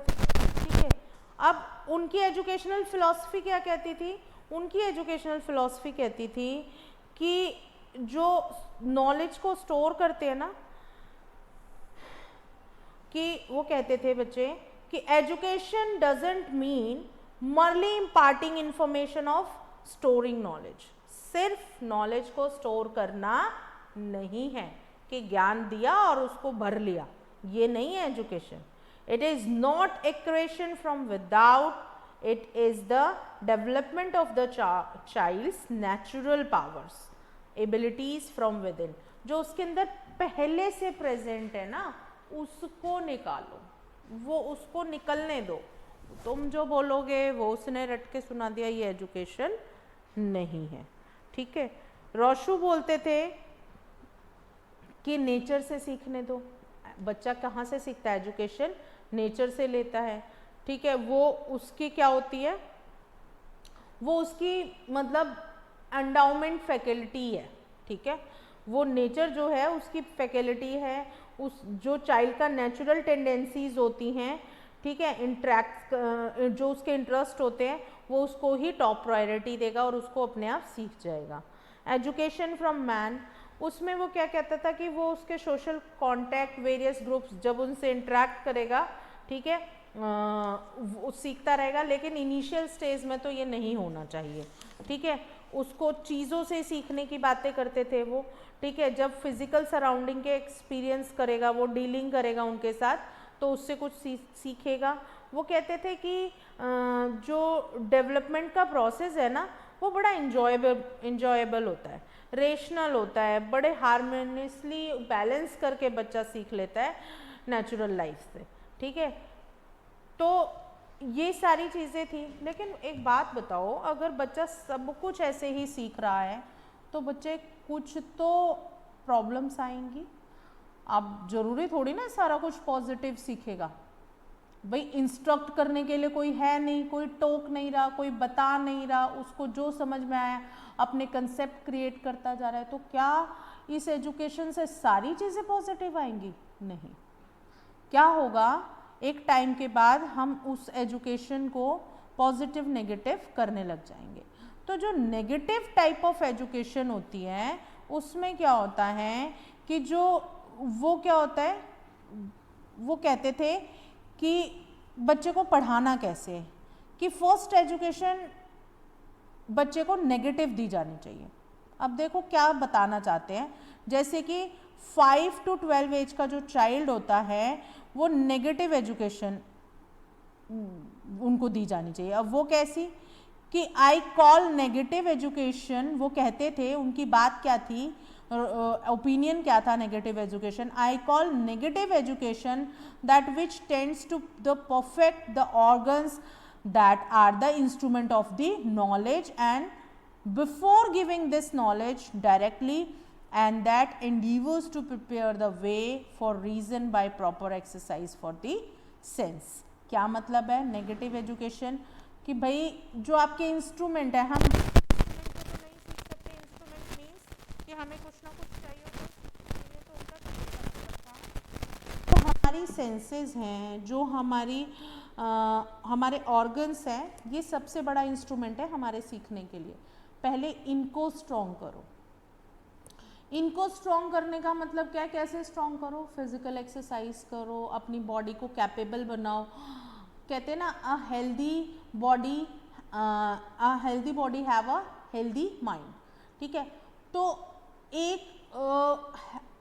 पढ़ाते थे, ठीक है। अब उनकी एजुकेशनल फिलॉसफी क्या कहती थी? उनकी एजुकेशनल फिलॉसफी कहती थी कि जो नॉलेज को स्टोर करते हैं ना, कि वो कहते थे बच्चे कि education doesn't mean merely imparting information of storing knowledge. सिर्फ नॉलेज को स्टोर करना नहीं है कि ज्ञान दिया और उसको भर लिया, ये नहीं है education. It is not accretion from without, it is the development of the child's natural powers, abilities from within, जो उसके अंदर पहले से प्रेजेंट है ना, उसको निकालो, वो उसको निकलने दो। तुम जो बोलोगे वो उसने रट के सुना दिया, ये एजुकेशन नहीं है, ठीक है। रोशू बोलते थे कि नेचर से सीखने दो। बच्चा कहाँ से सीखता है? एजुकेशन नेचर से लेता है, ठीक है। वो उसकी क्या होती है? वो उसकी मतलब एंडाउमेंट फैकल्टी है, ठीक है। वो नेचर जो है उसकी फैकल्टी है, उस जो चाइल्ड का नेचुरल टेंडेंसीज होती हैं, ठीक है, इंटरेक्ट जो उसके इंटरेस्ट होते हैं, वो उसको ही टॉप प्रायोरिटी देगा और उसको अपने आप सीख जाएगा। एजुकेशन फ्रॉम मैन, उसमें वो क्या कहता था कि वो उसके सोशल कॉन्टैक्ट, वेरियस ग्रुप्स, जब उनसे इंटरेक्ट करेगा, ठीक है, वो सीखता रहेगा। लेकिन इनिशियल स्टेज में तो ये नहीं होना चाहिए, ठीक है। उसको चीज़ों से सीखने की बातें करते थे वो, ठीक है। जब फिजिकल सराउंडिंग के एक्सपीरियंस करेगा, वो डीलिंग करेगा उनके साथ, तो उससे कुछ सीखेगा। वो कहते थे कि जो डेवलपमेंट का प्रोसेस है ना, वो बड़ा इंजॉयबल होता है, रेशनल होता है, बड़े हारमोनियसली बैलेंस करके बच्चा सीख लेता है नेचुरल लाइफ से, ठीक है। तो ये सारी चीज़ें थी। लेकिन एक बात बताओ, अगर बच्चा सब कुछ ऐसे ही सीख रहा है तो बच्चे कुछ तो प्रॉब्लम्स आएंगी। अब ज़रूरी थोड़ी ना सारा कुछ पॉजिटिव सीखेगा। भाई इंस्ट्रक्ट करने के लिए कोई है नहीं, कोई टोक नहीं रहा, कोई बता नहीं रहा, उसको जो समझ में आया अपने कंसेप्ट क्रिएट करता जा रहा है। तो क्या इस एजुकेशन से सारी चीज़ें पॉजिटिव आएंगी? नहीं। क्या होगा, एक टाइम के बाद हम उस एजुकेशन को पॉजिटिव नेगेटिव करने लग जाएंगे। तो जो नेगेटिव टाइप ऑफ एजुकेशन होती है उसमें क्या होता है कि जो वो क्या होता है, वो कहते थे कि बच्चे को पढ़ाना कैसे है, कि फर्स्ट एजुकेशन बच्चे को नेगेटिव दी जानी चाहिए। अब देखो क्या बताना चाहते हैं, जैसे कि 5 to 12 एज का जो चाइल्ड होता है वो नेगेटिव एजुकेशन उनको दी जानी चाहिए। अब वो कैसी कि आई कॉल नेगेटिव एजुकेशन, वो कहते थे, उनकी बात क्या थी, ओपिनियन क्या था negative education, I call negative education that which tends to the perfect the organs that are the instrument of the knowledge and before giving this knowledge directly, and that endeavors to prepare the way for reason by proper exercise for the sense। क्या मतलब है negative education? कि भाई जो आपके instrument है, हम instrument को तो नहीं सीख सकते। इंस्ट्रूमेंट मीन्स कि हमें कुछ ना कुछ चाहिए होगा, तो उनका तो हमारी सेंसेस हैं, जो हमारे ऑर्गन्स हैं, ये सबसे बड़ा इंस्ट्रूमेंट है हमारे सीखने के लिए। पहले इनको स्ट्रॉन्ग करो। इनको स्ट्रॉन्ग करने का मतलब क्या है? कैसे स्ट्रॉन्ग करो? फिजिकल एक्सरसाइज करो, अपनी बॉडी को कैपेबल बनाओ। कहते हैं ना, a healthy body have a healthy mind, ठीक है। तो एक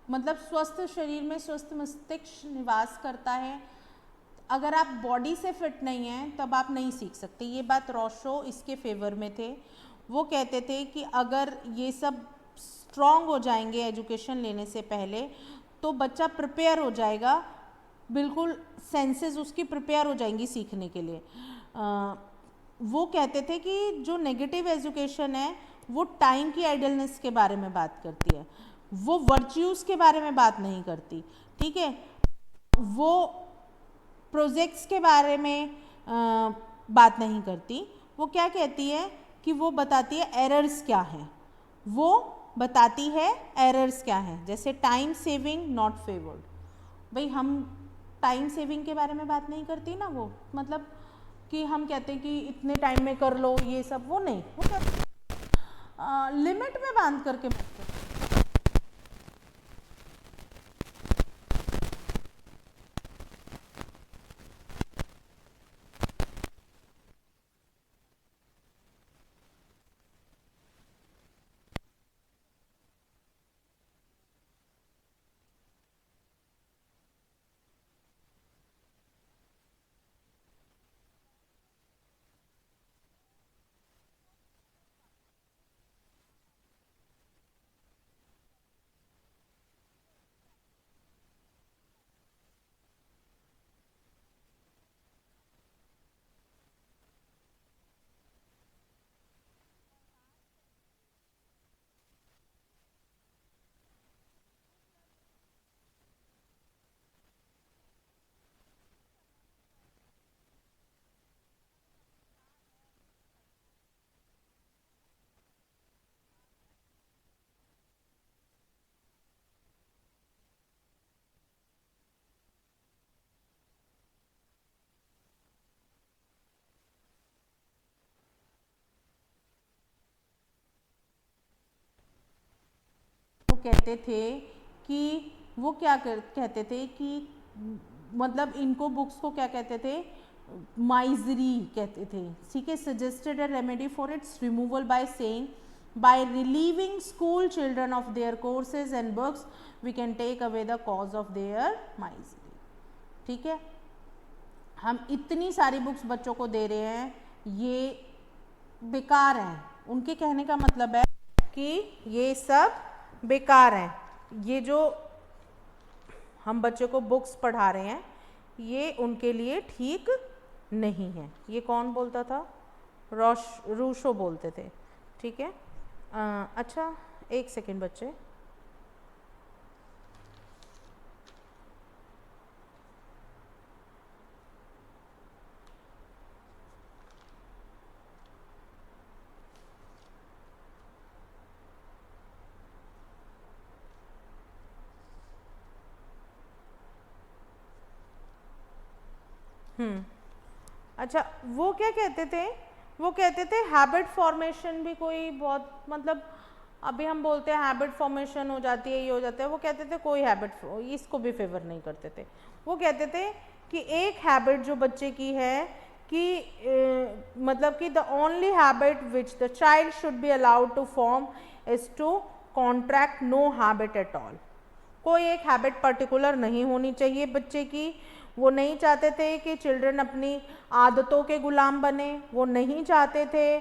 मतलब स्वस्थ शरीर में स्वस्थ मस्तिष्क निवास करता है। अगर आप बॉडी से फिट नहीं हैं तब आप नहीं सीख सकते। ये बात रोशो इसके फेवर में थे। वो कहते थे कि अगर ये सब स्ट्रॉन्ग हो जाएंगे एजुकेशन लेने से पहले तो बच्चा प्रिपेयर हो जाएगा, बिल्कुल सेंसेस उसकी प्रिपेयर हो जाएंगी सीखने के लिए। वो कहते थे कि जो नेगेटिव एजुकेशन है वो टाइम की आइडलनेस के बारे में बात करती है, वो वर्च्यूज़ के बारे में बात नहीं करती, ठीक है। वो प्रोजेक्ट्स के बारे में बात नहीं करती। वो क्या कहती है कि वो बताती है एरर्स क्या हैं, वो बताती है एरर्स क्या हैं। जैसे टाइम सेविंग नॉट फेवर्ड। भाई हम टाइम सेविंग के बारे में बात नहीं करती ना वो, मतलब कि हम कहते हैं कि इतने टाइम में कर लो ये सब, वो नहीं, वो कहते लिमिट में बांध करके मत करो। कहते थे कि वो क्या कहते थे कि मतलब इनको बुक्स को क्या कहते थे, माइजरी कहते थे, ठीक है। Suggested a remedy for its removal by saying by relieving school children of their courses and books we can take away the cause of their misery, ठीक है। हम इतनी सारी बुक्स बच्चों को दे रहे हैं, ये बेकार हैं, उनके कहने का मतलब है कि ये सब बेकार हैं। ये जो हम बच्चों को बुक्स पढ़ा रहे हैं ये उनके लिए ठीक नहीं है। ये कौन बोलता था? रूशो बोलते थे, ठीक है। अच्छा एक सेकेंड बच्चे, अच्छा वो क्या कहते थे, वो कहते थे हैबिट फॉर्मेशन भी कोई बहुत, मतलब अभी हम बोलते हैं हैबिट फॉर्मेशन हो जाती है, ये हो जाता है, वो कहते थे कोई हैबिट इसको भी फेवर नहीं करते थे। वो कहते थे कि एक हैबिट जो बच्चे की है कि मतलब कि the only habit which the child should be allowed to form is to contract no habit at all. कोई एक हैबिट पर्टिकुलर नहीं होनी चाहिए बच्चे की। वो नहीं चाहते थे कि चिल्ड्रन अपनी आदतों के गुलाम बने, वो नहीं चाहते थे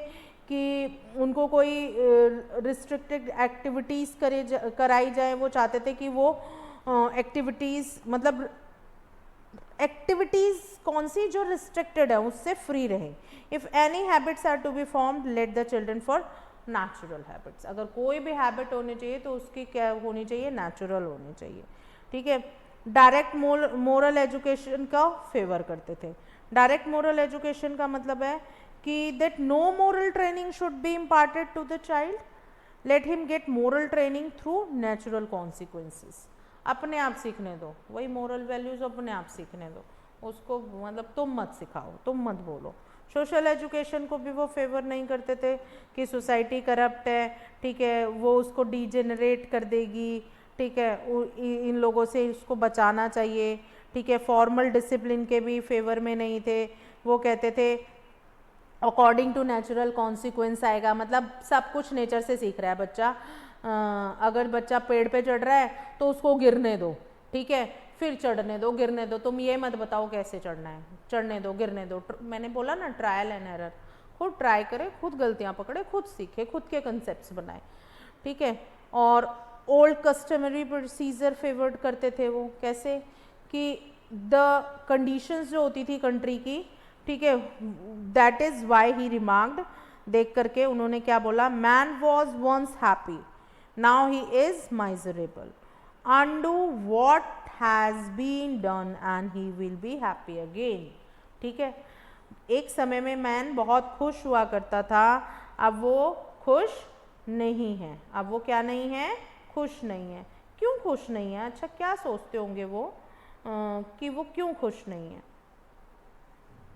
कि उनको कोई रिस्ट्रिक्टेड एक्टिविटीज़ कराई जाए। वो चाहते थे कि वो एक्टिविटीज़ मतलब एक्टिविटीज़ कौन सी जो रिस्ट्रिक्टेड है उससे फ्री रहे। If any habits are to be formed let the children for natural habits. अगर कोई भी हैबिट होनी चाहिए तो उसकी क्या होनी चाहिए? नेचुरल होनी चाहिए, ठीक है। डायरेक्ट मोरल एजुकेशन का फेवर करते थे। डायरेक्ट मोरल एजुकेशन का मतलब है कि that no moral training should be imparted to the child, let him get moral training through natural consequences. अपने आप सीखने दो, वही मोरल वैल्यूज अपने आप सीखने दो उसको, मतलब तुम मत सिखाओ, तुम मत बोलो। सोशल एजुकेशन को भी वो फेवर नहीं करते थे कि सोसाइटी करप्ट है, ठीक है, वो उसको डीजेनरेट कर देगी, ठीक है, इन लोगों से इसको बचाना चाहिए, ठीक है। फॉर्मल डिसिप्लिन के भी फेवर में नहीं थे। वो कहते थे अकॉर्डिंग टू नेचुरल कॉन्सिक्वेंस आएगा, मतलब सब कुछ नेचर से सीख रहा है बच्चा। अगर बच्चा पेड़ पे चढ़ रहा है तो उसको गिरने दो, ठीक है, फिर चढ़ने दो, गिरने दो, तुम ये मत बताओ कैसे चढ़ना है, चढ़ने दो, गिरने दो। मैंने बोला ना ट्रायल एंड एरर, खुद ट्राई करे, खुद गलतियाँ पकड़े, खुद सीखे, खुद के कंसेप्ट बनाए, ठीक है। और ओल्ड कस्टमरी प्रोसीजर फेवर्ड करते थे वो, कैसे कि द कंडीशंस जो होती थी कंट्री की, ठीक है, that is why he remarked, देख करके उन्होंने क्या बोला, man was once happy now he is miserable, undo what has been done and he will be happy again, ठीक है। एक समय में मैन बहुत खुश हुआ करता था, अब वो खुश नहीं है। अब वो क्या नहीं है? खुश नहीं है। क्यों खुश नहीं है? अच्छा क्या सोचते होंगे वो? कि वो क्यों खुश नहीं है।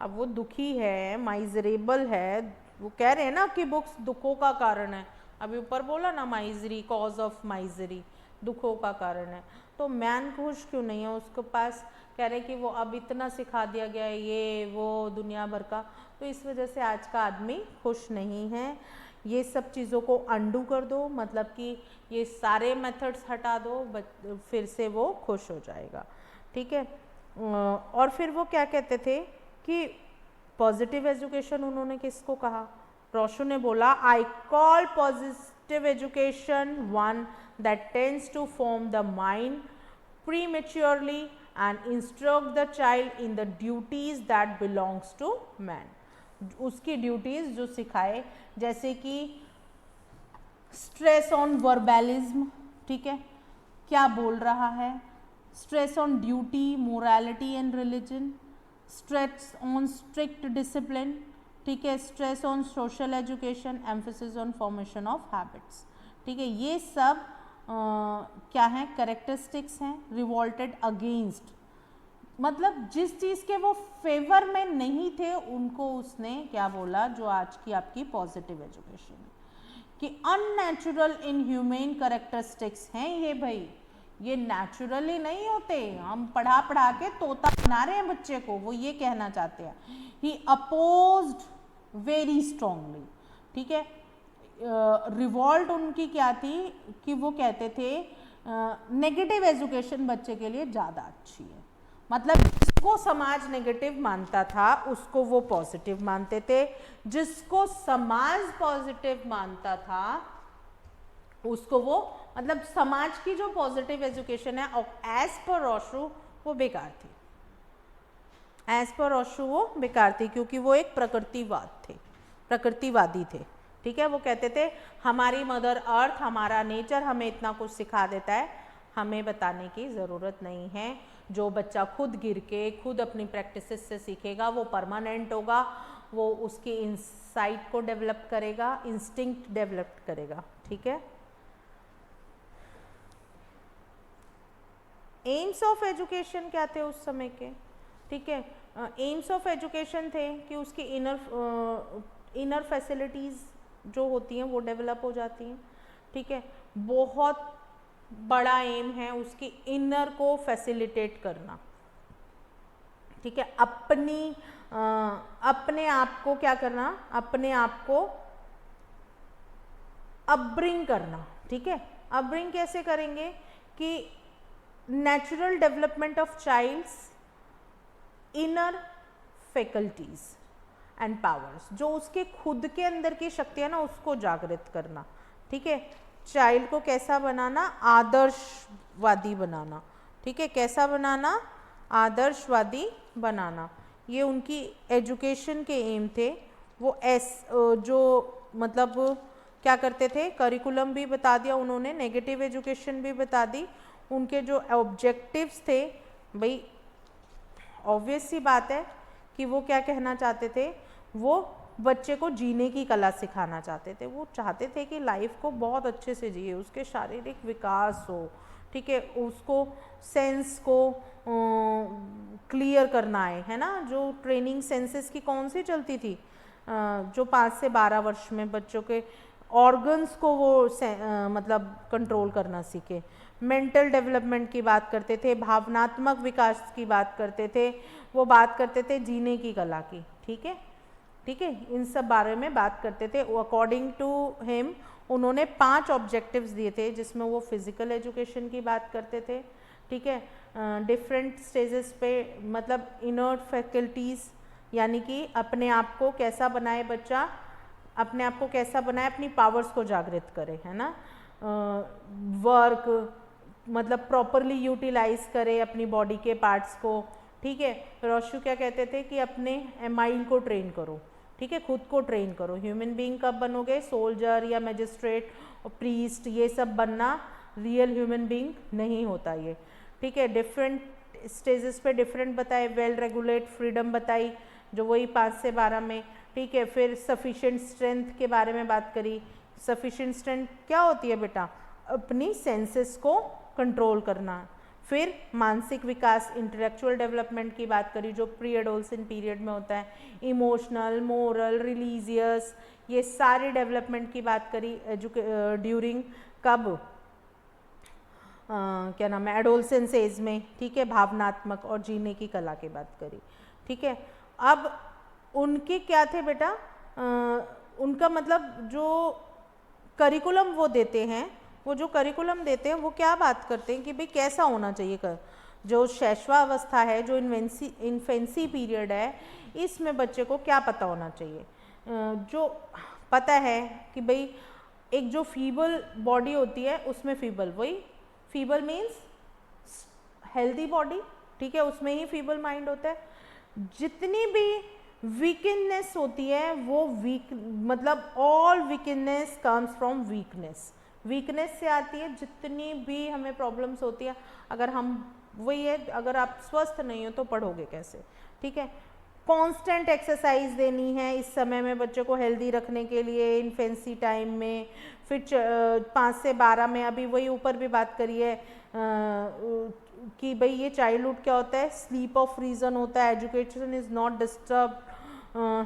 अब वो दुखी है, माइजरेबल है, वो कह रहे हैं ना कि बुक्स दुखों का कारण है, अभी ऊपर बोला ना माइजरी, कॉज ऑफ माइजरी, दुखों का कारण है। तो मैन खुश क्यों नहीं है, उसके पास कह रहे कि वो अब इतना सिखा दिया गया है ये वो दुनिया भर का, तो इस वजह से आज का आदमी खुश नहीं है। ये सब चीज़ों को अंडू कर दो, मतलब कि ये सारे मेथड्स हटा दो, फिर से वो खुश हो जाएगा। ठीक है। और फिर वो क्या कहते थे कि पॉजिटिव एजुकेशन उन्होंने किसको कहा, रोशो ने बोला I call positive education one that tends to form the mind prematurely and instruct the child in the duties that belongs to man। उसकी ड्यूटीज जो सिखाए, जैसे कि स्ट्रेस ऑन वर्बलिज्म, ठीक है, क्या बोल रहा है, stress on duty, morality and religion, stress on strict discipline, ठीक है, stress on social education, emphasis on formation of habits. ठीक है, ये सब क्या है, कैरेक्टरिस्टिक्स हैं। रिवॉल्टेड अगेंस्ट, मतलब जिस चीज़ के वो फेवर में नहीं थे उनको उसने क्या बोला, जो आज की आपकी पॉजिटिव एजुकेशन है कि अननेचुरल इनह्यूमेन कैरेक्टरिस्टिक्स हैं ये भाई, ये नेचुरली नहीं होते, हम पढ़ा पढ़ा के तोता बना रहे हैं बच्चे को, वो ये कहना चाहते हैं। ही अपोज्ड वेरी स्ट्रांगली। ठीक है, रिवॉल्ट उनकी क्या थी कि वो कहते थे नेगेटिव एजुकेशन बच्चे के लिए ज़्यादा अच्छी है, मतलब जिसको समाज नेगेटिव मानता था उसको वो पॉजिटिव मानते थे, जिसको समाज पॉजिटिव मानता था उसको वो, मतलब समाज की जो पॉजिटिव एजुकेशन है एज पर रोशो वो बेकार थी, एज पर रोशो वो बेकार थी, क्योंकि वो एक प्रकृतिवादी थे। ठीक है, वो कहते थे हमारी मदर अर्थ, हमारा नेचर हमें इतना कुछ सिखा देता है, हमें बताने की ज़रूरत नहीं है। जो बच्चा खुद गिर के खुद अपनी प्रैक्टिसेस से सीखेगा वो परमानेंट होगा, वो उसकी इंसाइट को डेवलप करेगा, इंस्टिंक्ट डेवलप करेगा। ठीक है, एम्स ऑफ एजुकेशन क्या थे उस समय के? ठीक है, एम्स ऑफ एजुकेशन थे कि उसकी इनर फैसिलिटीज़ जो होती हैं वो डेवलप हो जाती हैं। ठीक है, बहुत बड़ा एम है उसकी इनर को फैसिलिटेट करना। ठीक है, अपने आप को क्या करना, अपने आप को अपब्रिंग करना। ठीक है, अपब्रिंग कैसे करेंगे कि natural development of child's inner faculties and powers, जो उसके खुद के अंदर की शक्ति है ना उसको जागृत करना। ठीक है, चाइल्ड को कैसा बनाना, आदर्शवादी बनाना। ठीक है, कैसा बनाना, आदर्शवादी बनाना, ये उनकी एजुकेशन के एम थे। वो जो मतलब क्या करते थे, करिकुलम भी बता दिया उन्होंने, नेगेटिव एजुकेशन भी बता दी, उनके जो ऑब्जेक्टिव्स थे, भाई ऑब्वियस सी बात है कि वो क्या कहना चाहते थे, वो बच्चे को जीने की कला सिखाना चाहते थे। वो चाहते थे कि लाइफ को बहुत अच्छे से जिए, उसके शारीरिक विकास हो। ठीक है, उसको सेंस को क्लियर करना है ना, जो ट्रेनिंग सेंसेस की कौन सी चलती थी, जो 5 से 12 वर्ष में बच्चों के ऑर्गन्स को वो मतलब कंट्रोल करना सीखे। मेंटल डेवलपमेंट की बात करते थे, भावनात्मक विकास की बात करते थे, वो बात करते थे जीने की कला की। ठीक है, ठीक है, इन सब बारे में बात करते थे। अकॉर्डिंग टू हिम उन्होंने 5 ऑब्जेक्टिव्स दिए थे, जिसमें वो फिजिकल एजुकेशन की बात करते थे। ठीक है, डिफरेंट स्टेजेस पे, मतलब इनर फैकल्टीज़, यानी कि अपने आप को कैसा बनाए बच्चा, अपने आप को कैसा बनाए, अपनी पावर्स को जागृत करे, है ना। वर्क मतलब प्रॉपरली यूटिलाइज करे अपनी बॉडी के पार्ट्स को। ठीक है, रोशु क्या कहते थे कि अपने माइंड को ट्रेन करो। ठीक है, खुद को ट्रेन करो। ह्यूमन बीइंग कब बनोगे, सोल्जर या मैजिस्ट्रेट और प्रीस्ट, ये सब बनना रियल ह्यूमन बीइंग नहीं होता ये। ठीक है, डिफरेंट स्टेजेस पे डिफरेंट बताए, वेल रेगुलेट फ्रीडम बताई, जो वही 5 से 12 में। ठीक है, फिर सफिशिएंट स्ट्रेंथ के बारे में बात करी। सफिशिएंट स्ट्रेंथ क्या होती है बेटा, अपनी सेंसेस को कंट्रोल करना। फिर मानसिक विकास, इंटेलेक्चुअल डेवलपमेंट की बात करी जो प्री एडोलसेंट पीरियड में होता है, इमोशनल, मोरल, रिलीजियस, ये सारे डेवलपमेंट की बात करी ड्यूरिंग कब क्या नाम है एडोलसेंस एज में, ठीक है, भावनात्मक और जीने की कला की बात करी, ठीक है। अब उनके क्या थे बेटा, उनका मतलब जो करिकुलम वो देते हैं, वो जो करिकुलम देते हैं वो क्या बात करते हैं कि भाई कैसा होना चाहिए जो शैशवावस्था है, जो इन्फेंसी पीरियड है, इसमें बच्चे को क्या पता होना चाहिए। जो पता है कि भाई एक जो फीबल बॉडी होती है उसमें फीबल, वही फीबल मीन्स हेल्दी बॉडी, ठीक है, उसमें ही फीबल माइंड होता है। जितनी भी वीकनेस होती है वो मतलब all weakness comes from weakness, weakness से आती है। जितनी भी हमें प्रॉब्लम्स होती है, अगर हम वही है, अगर आप स्वस्थ नहीं हो तो पढ़ोगे कैसे, ठीक है। कांस्टेंट एक्सरसाइज देनी है इस समय में बच्चों को हेल्दी रखने के लिए, इन्फेंसी टाइम में। फिर 5 से 12 में अभी वही ऊपर भी बात करी है कि भाई ये चाइल्डहुड क्या होता है, स्लीप ऑफ रीजन होता है, education is not disturb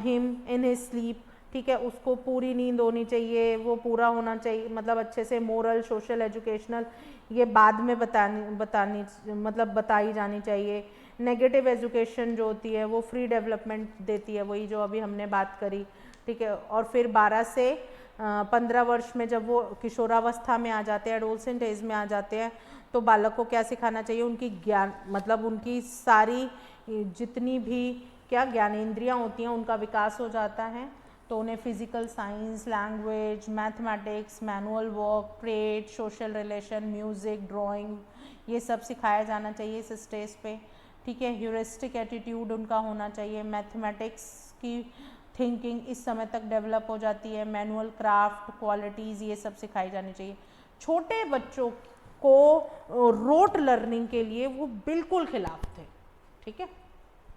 him in his sleep, ठीक है, उसको पूरी नींद होनी चाहिए, वो पूरा होना चाहिए, मतलब अच्छे से मोरल, सोशल, एजुकेशनल ये बाद में बतानी मतलब बताई जानी चाहिए। नेगेटिव एजुकेशन जो होती है वो फ्री डेवलपमेंट देती है, वही जो अभी हमने बात करी, ठीक है। और फिर 12 से 15 वर्ष में जब वो किशोरावस्था में आ जाते हैं, एडोलसेंट एज में आ जाते हैं, तो बालक को क्या सिखाना चाहिए, उनकी ज्ञान मतलब उनकी सारी जितनी भी क्या ज्ञानेंद्रियाँ होती हैं उनका विकास हो जाता है। तो उन्हें physical science, language, mathematics, manual work, trade, social relation, music, drawing, ये सब सिखाया जाना चाहिए इस स्टेज पे, ठीक है। ह्यूरिस्टिक एटीट्यूड उनका होना चाहिए, मैथमेटिक्स की थिंकिंग इस समय तक डेवलप हो जाती है, मैनुअल क्राफ्ट, क्वालिटीज़ ये सब सिखाई जानी चाहिए। छोटे बच्चों को रोट लर्निंग के लिए वो बिल्कुल खिलाफ थे, ठीक है।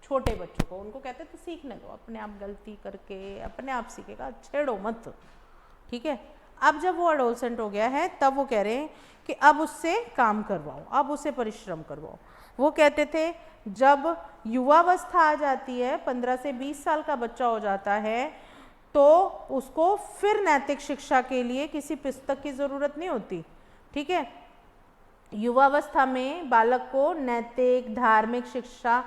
छोटे बच्चों को उनको कहते तो सीखने दो, अपने आप गलती करके अपने आप सीखेगा, छेड़ो मत, ठीक है। अब जब वो एडोलसेंट हो गया है तब वो कह रहे हैं कि अब उससे काम करवाओ, अब उसे परिश्रम करवाओ। वो कहते थे जब युवावस्था आ जाती है, 15 से 20 साल का बच्चा हो जाता है, तो उसको फिर नैतिक शिक्षा के लिए किसी पुस्तक की ज़रूरत नहीं होती, ठीक है। युवावस्था में बालक को नैतिक, धार्मिक शिक्षा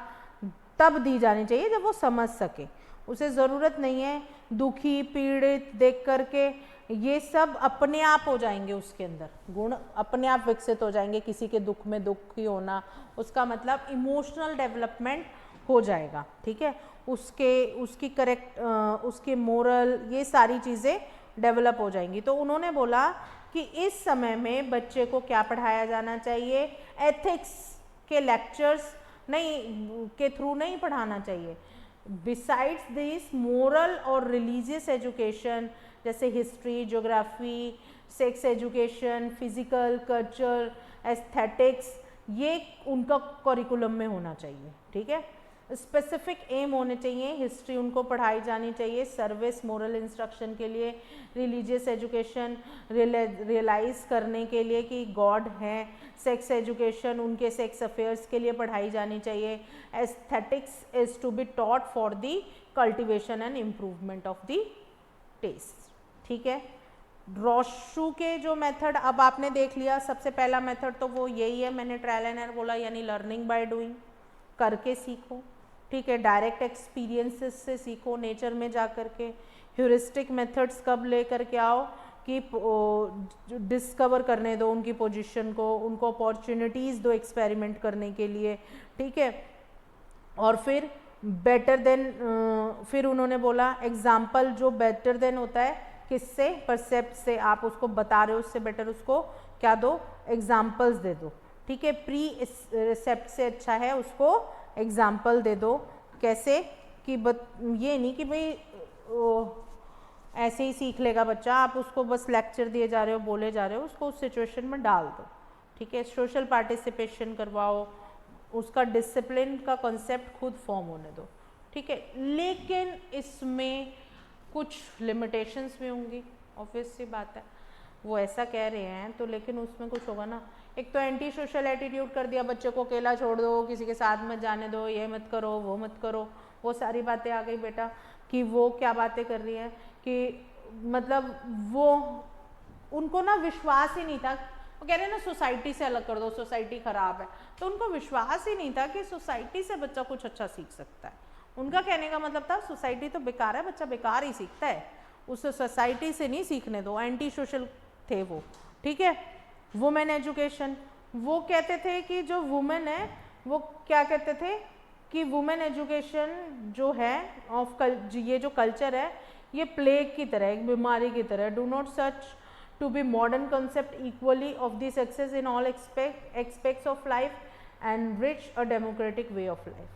तब दी जानी चाहिए जब वो समझ सके, उसे ज़रूरत नहीं है दुखी, पीड़ित देख करके, ये सब अपने आप हो जाएंगे, उसके अंदर गुण अपने आप विकसित हो जाएंगे। किसी के दुख में दुखी होना, उसका मतलब इमोशनल डेवलपमेंट हो जाएगा, ठीक है। उसकी करेक्ट उसके मोरल ये सारी चीज़ें डेवलप हो जाएंगी। तो उन्होंने बोला कि इस समय में बच्चे को क्या पढ़ाया जाना चाहिए, एथिक्स के लेक्चर्स नहीं के थ्रू नहीं पढ़ाना चाहिए। बिसाइड्स दिस मोरल और रिलीजियस एजुकेशन जैसे history, geography, sex education, physical, culture, aesthetics, ये उनका करिकुलम में होना चाहिए, ठीक है। स्पेसिफिक एम होने चाहिए, हिस्ट्री उनको पढ़ाई जानी चाहिए सर्विस मोरल इंस्ट्रक्शन के लिए, रिलीजियस एजुकेशन रियलाइज करने के लिए कि गॉड है, सेक्स एजुकेशन उनके सेक्स अफेयर्स के लिए पढ़ाई जानी चाहिए, aesthetics is to be taught for the cultivation and improvement of the taste, ठीक है। रोशू के जो मेथड अब आपने देख लिया, सबसे पहला मेथड तो वो यही है, मैंने ट्रायल एंड एरर बोला, यानी लर्निंग बाय डूइंग, करके सीखो, ठीक है। डायरेक्ट एक्सपीरियंसेस से सीखो, नेचर में जा कर के। ह्यूरिस्टिक मेथड्स कब ले करके आओ कि डिस्कवर करने दो उनकी पोजीशन को, उनको अपॉर्चुनिटीज़ दो एक्सपेरिमेंट करने के लिए, ठीक है। और फिर बेटर देन, फिर उन्होंने बोला एग्जाम्पल जो बेटर देन होता है किससे, परसेप्ट से, आप उसको बता रहे हो उससे बेटर उसको क्या दो, एग्जाम्पल्स दे दो, ठीक है। प्री रिसेप्ट से अच्छा है उसको एग्जाम्पल दे दो। कैसे कि ये नहीं कि भाई ऐसे ही सीख लेगा बच्चा, आप उसको बस लेक्चर दिए जा रहे हो, बोले जा रहे हो, उसको उस सिचुएशन में डाल दो, ठीक है। सोशल पार्टिसिपेशन करवाओ, उसका डिसिप्लिन का कॉन्सेप्ट खुद फॉर्म होने दो, ठीक है। लेकिन इसमें कुछ लिमिटेशंस भी होंगी, ऑब्वियस सी बात है, वो ऐसा कह रहे हैं तो, लेकिन उसमें कुछ होगा ना एक तो एंटी सोशल एटीट्यूड कर दिया, बच्चे को अकेला छोड़ दो, किसी के साथ मत जाने दो, ये मत करो, वो मत करो, वो सारी बातें आ गई बेटा कि वो क्या बातें कर रही है कि मतलब वो उनको ना विश्वास ही नहीं था, वो कह रहे हैं ना सोसाइटी से अलग कर दो, सोसाइटी खराब है, तो उनको विश्वास ही नहीं था कि सोसाइटी से बच्चा कुछ अच्छा सीख सकता है। उनका कहने का मतलब था सोसाइटी तो बेकार है, बच्चा बेकार ही सीखता है, उसे सोसाइटी से नहीं सीखने दो, एंटी सोशल थे वो, ठीक है। वुमेन एजुकेशन, वो कहते थे कि जो वुमेन है वो क्या कहते थे कि वुमेन एजुकेशन जो है ये जो कल्चर है ये प्लेग की तरह, एक बीमारी की तरह, do not such to be modern concept equally of the success in all aspects of life and reach a democratic way of life,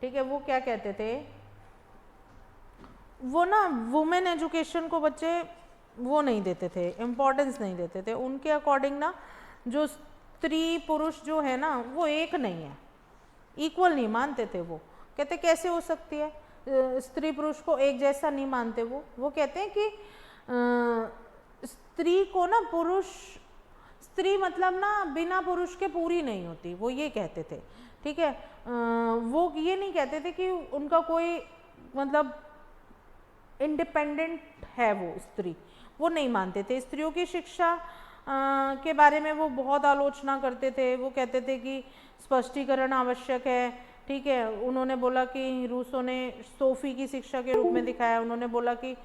ठीक है। वो क्या कहते थे, वो ना वुमेन एजुकेशन को बच्चे वो नहीं देते थे, इम्पोर्टेंस नहीं देते थे, उनके अकॉर्डिंग ना जो स्त्री पुरुष जो है ना वो एक नहीं है, इक्वल नहीं मानते थे। वो कहते कैसे हो सकती है, स्त्री पुरुष को एक जैसा नहीं मानते वो कहते हैं कि स्त्री को ना पुरुष, स्त्री मतलब ना बिना पुरुष के पूरी नहीं होती, वो ये कहते थे, ठीक है। वो ये नहीं कहते थे कि उनका कोई मतलब इंडिपेंडेंट है वो स्त्री, वो नहीं मानते थे। स्त्रियों की शिक्षा के बारे में वो बहुत आलोचना करते थे, वो कहते थे कि स्पष्टीकरण आवश्यक है, ठीक है। उन्होंने बोला कि रूसों ने सोफी की शिक्षा के रूप में दिखाया, उन्होंने बोला कि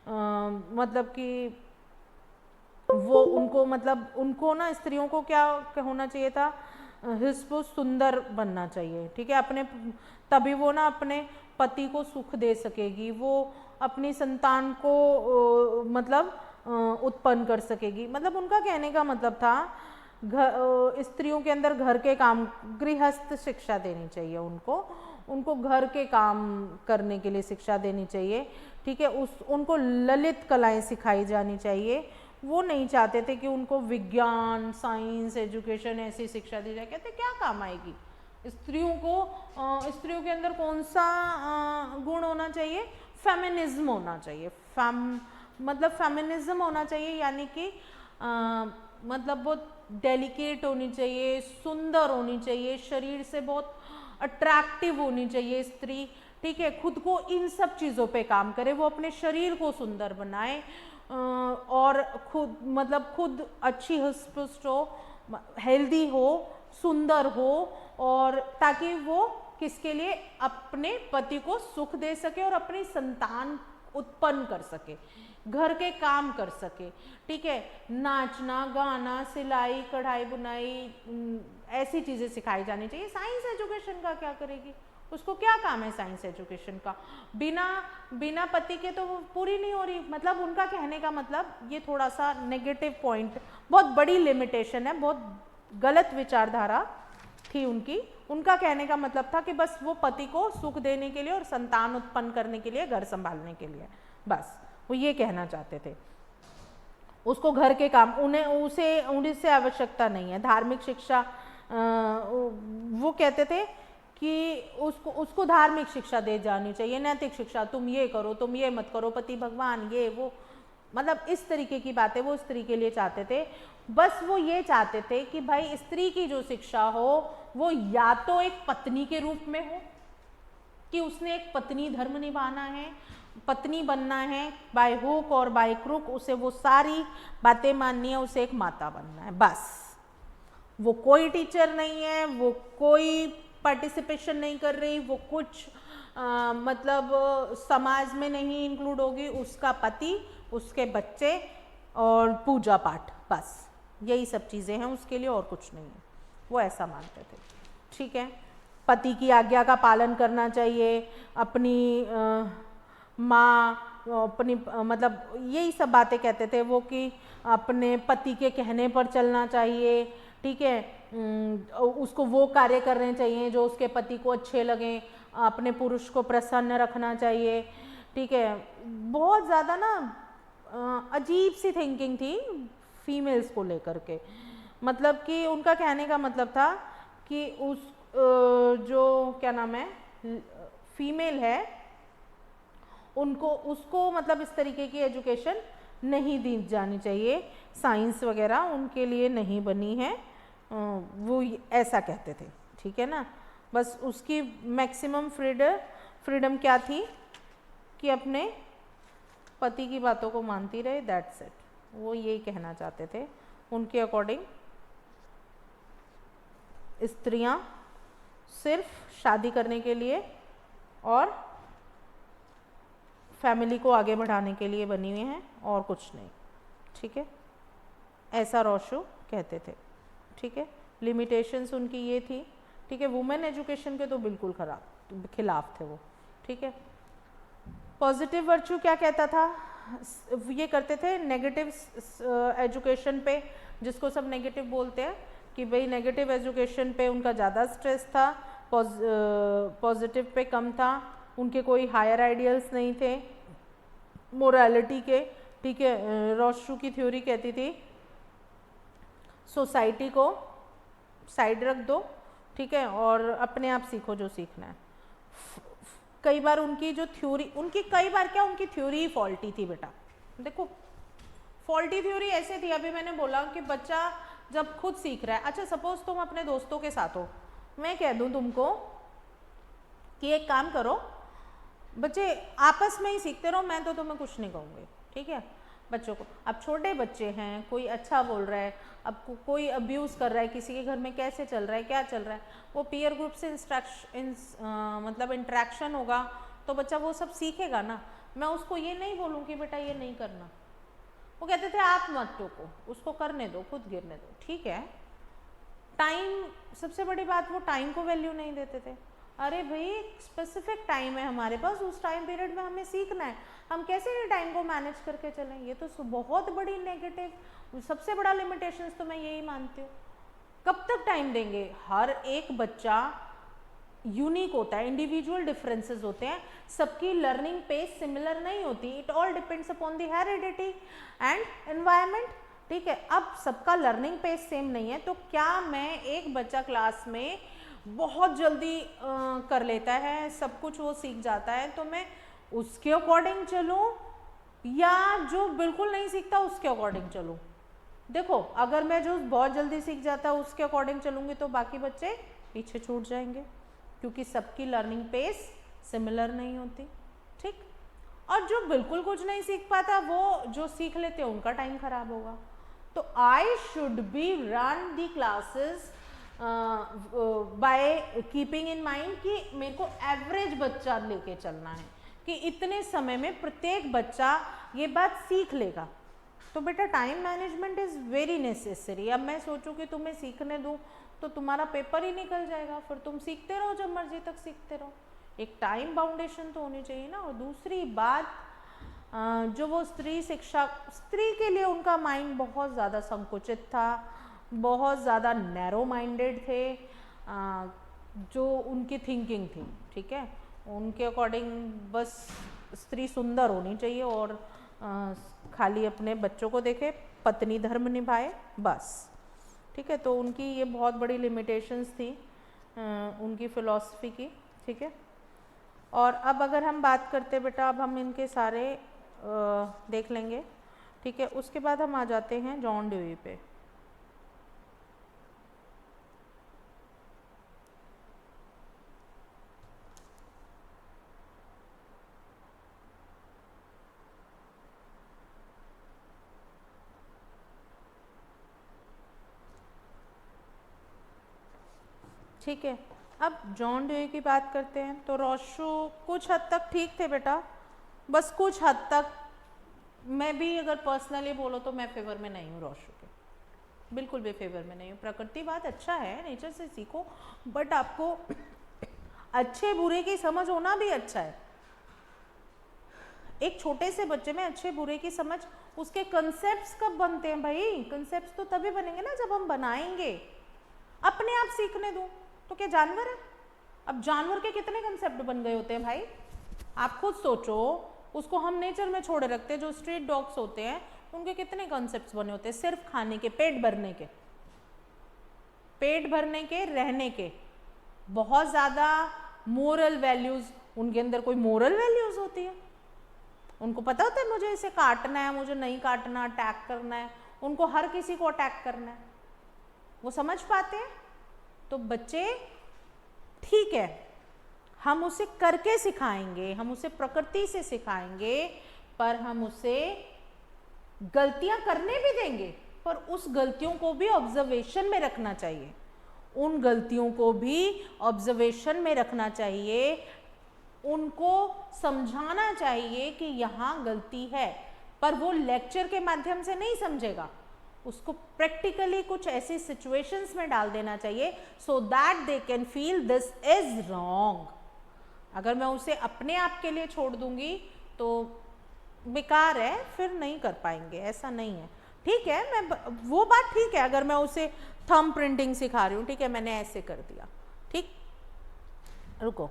मतलब कि वो उनको मतलब उनको ना स्त्रियों को क्या होना चाहिए था, हिस्प सुंदर बनना चाहिए, ठीक है, अपने तभी वो ना अपने पति को सुख दे सकेगी, वो अपनी संतान को मतलब उत्पन्न कर सकेगी। मतलब उनका कहने का मतलब था स्त्रियों के अंदर घर के काम, गृहस्थ शिक्षा देनी चाहिए उनको घर के काम करने के लिए शिक्षा देनी चाहिए, ठीक है। उनको ललित कलाएं सिखाई जानी चाहिए। वो नहीं चाहते थे कि उनको विज्ञान, साइंस, एजुकेशन ऐसी शिक्षा दी जाए। कहते क्या काम आएगी स्त्रियों को, स्त्रियों के अंदर कौन सा गुण होना चाहिए, फेमिनिज्म होना चाहिए, मतलब फेमिनिज्म होना चाहिए, यानी कि मतलब बहुत डेलिकेट होनी चाहिए, सुंदर होनी चाहिए, शरीर से बहुत अट्रैक्टिव होनी चाहिए स्त्री, ठीक है। खुद को इन सब चीज़ों पे काम करे, वो अपने शरीर को सुंदर बनाए और खुद अच्छी हष्ट हो, हेल्दी हो, सुंदर हो, और ताकि वो किसके लिए, अपने पति को सुख दे सके और अपनी संतान उत्पन्न कर सके, घर के काम कर सके, ठीक है। नाचना, गाना, सिलाई, कढ़ाई, बुनाई, ऐसी चीज़ें सिखाई जानी चाहिए। साइंस एजुकेशन का क्या करेगी, उसको क्या काम है साइंस एजुकेशन का, बिना पति के तो वो पूरी नहीं हो रही। मतलब उनका कहने का मतलब, ये थोड़ा सा नेगेटिव पॉइंट, बहुत बड़ी लिमिटेशन है, बहुत गलत विचारधारा थी उनकी। उनका कहने का मतलब था कि बस वो पति को सुख देने के लिए और संतान उत्पन्न करने के लिए, घर संभालने के लिए, बस वो ये कहना चाहते थे। उसको घर के काम, उनसे आवश्यकता नहीं है। धार्मिक शिक्षा, वो कहते थे कि उसको धार्मिक शिक्षा दे जानी चाहिए, नैतिक शिक्षा, तुम ये करो, तुम ये मत करो, पति भगवान, ये वो, मतलब इस तरीके की बातें वो स्त्री के लिए चाहते थे। बस वो ये चाहते थे कि भाई स्त्री की जो शिक्षा हो वो या तो एक पत्नी के रूप में हो, कि उसने एक पत्नी धर्म निभाना है, पत्नी बनना है, बाय हुक और बाय क्रुक, उसे वो सारी बातें माननी है, उसे एक माता बनना है, बस। वो कोई टीचर नहीं है, वो कोई पार्टिसिपेशन नहीं कर रही, वो कुछ मतलब समाज में नहीं इंक्लूड होगी, उसका पति, उसके बच्चे और पूजा पाठ, बस यही सब चीज़ें हैं उसके लिए, और कुछ नहीं है। वो ऐसा मानते थे, ठीक है। पति की आज्ञा का पालन करना चाहिए, अपनी माँ, अपनी मतलब यही सब बातें कहते थे वो, कि अपने पति के कहने पर चलना चाहिए, ठीक है। उसको वो कार्य करने चाहिए जो उसके पति को अच्छे लगें, अपने पुरुष को प्रसन्न रखना चाहिए, ठीक है। बहुत ज़्यादा ना अजीब सी थिंकिंग थी फीमेल्स को लेकर के। मतलब कि उनका कहने का मतलब था कि जो क्या नाम है, फीमेल है, उसको मतलब इस तरीके की एजुकेशन नहीं दी जानी चाहिए, साइंस वगैरह उनके लिए नहीं बनी है, वो ऐसा कहते थे, ठीक है ना। बस उसकी मैक्सिमम फ्रीडम क्या थी कि अपने पति की बातों को मानती रहे, दैट्स इट। वो यही कहना चाहते थे। उनके अकॉर्डिंग स्त्रियां सिर्फ शादी करने के लिए और फैमिली को आगे बढ़ाने के लिए बनी हुई हैं और कुछ नहीं, ठीक है। ऐसा रोशो कहते थे, ठीक है। लिमिटेशंस उनकी ये थी, ठीक है। वुमेन एजुकेशन के तो बिल्कुल खिलाफ थे वो, ठीक है। पॉजिटिव वर्च्यू क्या कहता था, ये करते थे नेगेटिव एजुकेशन पे, जिसको सब नेगेटिव बोलते हैं कि भाई नेगेटिव एजुकेशन पे उनका ज़्यादा स्ट्रेस था, पॉजिटिव पे कम था। उनके कोई हायर आइडियल्स नहीं थे मोरालिटी के, ठीक है। रोशू की थ्योरी कहती थी सोसाइटी को साइड रख दो, ठीक है, और अपने आप सीखो जो सीखना है। कई बार उनकी जो थ्योरी, उनकी कई बार क्या उनकी थ्योरी ही फॉल्टी थी बेटा। देखो फॉल्टी थ्योरी ऐसे थी, अभी मैंने बोला कि बच्चा जब खुद सीख रहा है, अच्छा सपोज तुम अपने दोस्तों के साथ हो, मैं कह दूं तुमको कि एक काम करो, बच्चे आपस में ही सीखते रहो, मैं तो तुम्हें कुछ नहीं कहूँगी, ठीक है। बच्चों को, अब छोटे बच्चे हैं, कोई अच्छा बोल रहा है, अब कोई अब्यूज़ कर रहा है, किसी के घर में कैसे चल रहा है, क्या चल रहा है, वो पीयर ग्रुप से मतलब इंट्रैक्शन होगा तो बच्चा वो सब सीखेगा ना। मैं उसको ये नहीं बोलूँ कि बेटा ये नहीं करना। वो कहते थे आप मत टोको, उसको करने दो, खुद गिरने दो, ठीक है। टाइम, सबसे बड़ी बात, वो टाइम को वैल्यू नहीं देते थे। अरे भाई स्पेसिफिक टाइम है हमारे पास, उस टाइम पीरियड में हमें सीखना है, हम कैसे ये टाइम को मैनेज करके चलें। ये तो बहुत बड़ी नेगेटिव, सबसे बड़ा लिमिटेशंस तो मैं यही मानती हूँ। कब तक टाइम देंगे? हर एक बच्चा यूनिक होता है, इंडिविजुअल डिफरेंसेस होते हैं, सबकी लर्निंग पेस सिमिलर नहीं होती। It all depends upon the heredity and environment, ठीक है। अब सबका लर्निंग पेस सेम नहीं है, तो क्या मैं एक बच्चा क्लास में बहुत जल्दी कर लेता है, सब कुछ वो सीख जाता है, तो मैं उसके अकॉर्डिंग चलूँ या जो बिल्कुल नहीं सीखता उसके अकॉर्डिंग चलूँ? देखो अगर मैं जो बहुत जल्दी सीख जाता है उसके अकॉर्डिंग चलूँगी तो बाकी बच्चे पीछे छूट जाएंगे, क्योंकि सबकी लर्निंग पेस सिमिलर नहीं होती, ठीक। और जो बिल्कुल कुछ नहीं सीख पाता, वो जो सीख लेते हैं उनका टाइम खराब होगा। तो I should be run the classes by keeping in mind कि मेरे को एवरेज बच्चा लेके चलना है, कि इतने समय में प्रत्येक बच्चा ये बात सीख लेगा। तो बेटा time management is very necessary. अब मैं सोचूं कि तुम्हें सीखने दूं तो तुम्हारा पेपर ही निकल जाएगा, फिर तुम सीखते रहो जब मर्जी तक सीखते रहो। एक टाइम बाउंडेशन तो होनी चाहिए ना। और दूसरी बात, जो वो स्त्री शिक्षा, स्त्री के लिए उनका माइंड बहुत ज़्यादा संकुचित था, बहुत ज़्यादा नैरो माइंडेड थे, जो उनकी थिंकिंग थी, ठीक है। उनके अकॉर्डिंग बस स्त्री सुंदर होनी चाहिए और खाली अपने बच्चों को देखे, पत्नी धर्म निभाए, बस, ठीक है। तो उनकी ये बहुत बड़ी लिमिटेशंस थी उनकी फ़िलॉसफी की, ठीक है। और अब अगर हम बात करते बेटा, अब हम इनके सारे देख लेंगे, ठीक है। उसके बाद हम आ जाते हैं जॉन ड्यूई पे। ठीक है, अब जॉन ड्यूई की बात करते हैं। तो रोशो कुछ हद तक ठीक थे बेटा, बस कुछ हद तक। मैं भी अगर पर्सनली बोलो तो मैं फेवर में नहीं हूँ रोशो के, बिल्कुल भी फेवर में नहीं हूँ। प्रकृतिवाद अच्छा है, नेचर से सीखो, बट आपको अच्छे बुरे की समझ होना भी अच्छा है। एक छोटे से बच्चे में अच्छे बुरे की समझ, उसके कंसेप्ट्स कब बनते हैं भाई? कंसेप्ट्स तो तभी बनेंगे ना जब हम बनाएंगे। अपने आप सीखने दूँ तो क्या जानवर है? अब जानवर के कितने कंसेप्ट बन गए होते हैं भाई, आप खुद सोचो। उसको हम नेचर में छोड़े रखते हैं, जो स्ट्रीट डॉग्स होते हैं उनके कितने कंसेप्ट्स बने होते हैं, सिर्फ खाने के, पेट भरने के, पेट भरने के, रहने के। बहुत ज़्यादा मोरल वैल्यूज़, उनके अंदर कोई मोरल वैल्यूज़ होती है? उनको पता होता है मुझे इसे काटना है, मुझे नहीं काटना, अटैक करना है, उनको हर किसी को अटैक करना है। वो समझ पाते हैं। तो बच्चे ठीक है, हम उसे करके सिखाएंगे, हम उसे प्रकृति से सिखाएंगे, पर हम उसे गलतियां करने भी देंगे, पर उस गलतियों को भी ऑब्जर्वेशन में रखना चाहिए, उन गलतियों को भी ऑब्जर्वेशन में रखना चाहिए, उनको समझाना चाहिए कि यहाँ गलती है, पर वो लेक्चर के माध्यम से नहीं समझेगा, उसको प्रैक्टिकली कुछ ऐसी सिचुएशंस में डाल देना चाहिए so that they can feel this is wrong. अगर मैं उसे अपने आप के लिए छोड़ दूंगी तो बेकार है, फिर नहीं कर पाएंगे, ऐसा नहीं है। ठीक है, मैं वो बात ठीक है, अगर मैं उसे थंब प्रिंटिंग सिखा रही हूँ, ठीक है, मैंने ऐसे कर दिया, ठीक, रुको,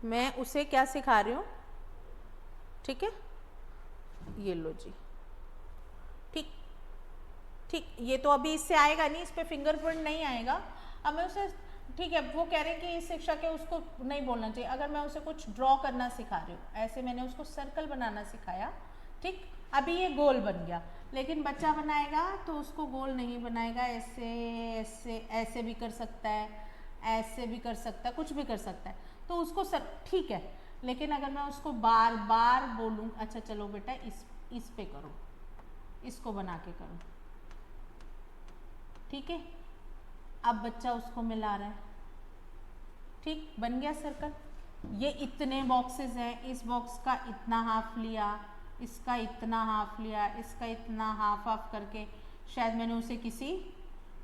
मैं उसे क्या सिखा रही हूँ, ठीक है, ये लो जी, ठीक ठीक, ये तो अभी इससे आएगा नहीं, इस पे फिंगरप्रिंट नहीं आएगा। अब मैं उसे, ठीक है, वो कह रहे हैं कि इस शिक्षा के उसको नहीं बोलना चाहिए। अगर मैं उसे कुछ ड्रॉ करना सिखा रही हूँ, ऐसे मैंने उसको सर्कल बनाना सिखाया, ठीक, अभी ये गोल बन गया, लेकिन बच्चा बनाएगा तो उसको गोल नहीं बनाएगा, ऐसे ऐसे ऐसे भी कर सकता है, ऐसे भी कर सकता है, कुछ भी कर सकता है, तो उसको सर ठीक है। लेकिन अगर मैं उसको बार बार बोलूँ, अच्छा चलो बेटा इस पे करो, इसको बना के करो, ठीक है, अब बच्चा उसको मिला रहा है, ठीक, बन गया सर्कल। ये इतने बॉक्सेस हैं, इस बॉक्स का इतना हाफ लिया, इसका इतना हाफ लिया, इसका इतना हाफ हाफ करके, शायद मैंने उसे किसी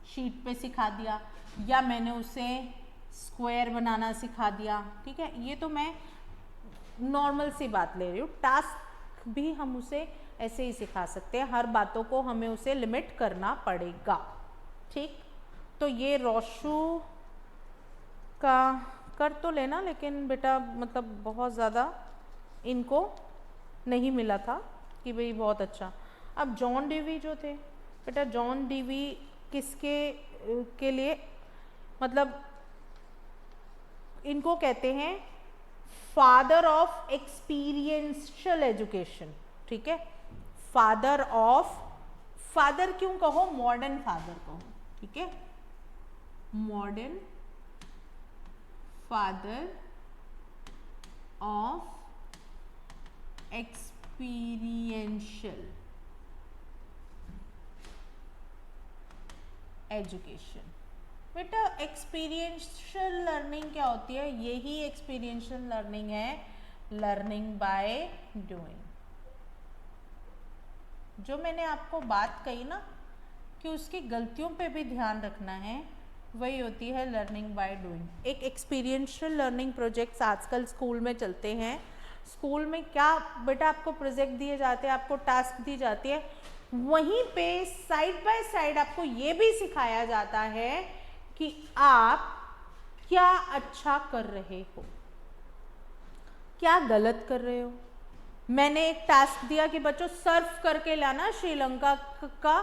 शीट पे सिखा दिया, या मैंने उसे स्क्वायर बनाना सिखा दिया, ठीक है। ये तो मैं नॉर्मल सी बात ले रही हूँ, टास्क भी हम उसे ऐसे ही सिखा सकते हैं, हर बातों को हमें उसे लिमिट करना पड़ेगा, ठीक। तो ये रोशू का कर तो लेना, लेकिन बेटा मतलब बहुत ज़्यादा इनको नहीं मिला था कि भाई बहुत अच्छा। अब जॉन डीवी जो थे बेटा, जॉन डीवी किसके के लिए, मतलब इनको कहते हैं फादर ऑफ एक्सपीरियंशियल एजुकेशन, ठीक है, फादर ऑफ, फादर क्यों कहो, मॉडर्न फादर कहो, ठीक है, modern father of experiential education. बेटा एक्सपीरियंशियल लर्निंग क्या होती है, यही एक्सपीरियंशियल लर्निंग है, लर्निंग बाय डूइंग। जो मैंने आपको बात कही ना कि उसकी गलतियों पे भी ध्यान रखना है, वही होती है लर्निंग बाय डूइंग। एक एक्सपीरियंशियल लर्निंग प्रोजेक्ट्स आजकल स्कूल में चलते हैं। स्कूल में क्या बेटा आपको प्रोजेक्ट दिए जाते हैं, आपको टास्क दी जाती है, वहीं पे साइड बाय साइड आपको ये भी सिखाया जाता है कि आप क्या अच्छा कर रहे हो, क्या गलत कर रहे हो। मैंने एक टास्क दिया कि बच्चों सर्फ करके लाना श्रीलंका का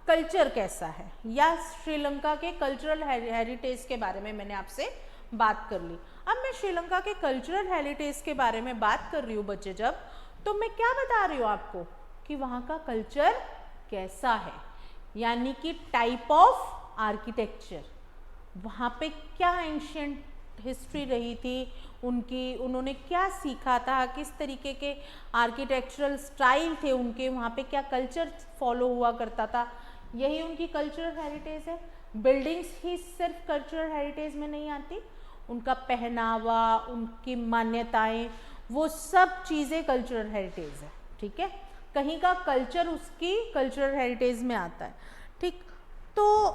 कल्चर कैसा है, या श्रीलंका के कल्चरल हेरिटेज के बारे में मैंने आपसे बात कर ली। अब मैं श्रीलंका के कल्चरल हेरिटेज के बारे में बात कर रही हूँ बच्चे, जब तो मैं क्या बता रही हूँ आपको कि वहाँ का कल्चर कैसा है, यानी कि टाइप ऑफ आर्किटेक्चर, वहाँ पे क्या एंशिएंट हिस्ट्री रही थी उनकी, उन्होंने क्या सीखा था, किस तरीके के आर्किटेक्चरल स्टाइल थे उनके, वहाँ पे क्या कल्चर फॉलो हुआ करता था, यही उनकी कल्चरल हेरिटेज है। बिल्डिंग्स ही सिर्फ कल्चरल हेरिटेज में नहीं आती, उनका पहनावा, उनकी मान्यताएं, वो सब चीज़ें कल्चरल हेरिटेज है, ठीक है। कहीं का कल्चर उसकी कल्चरल हेरिटेज में आता है, ठीक। तो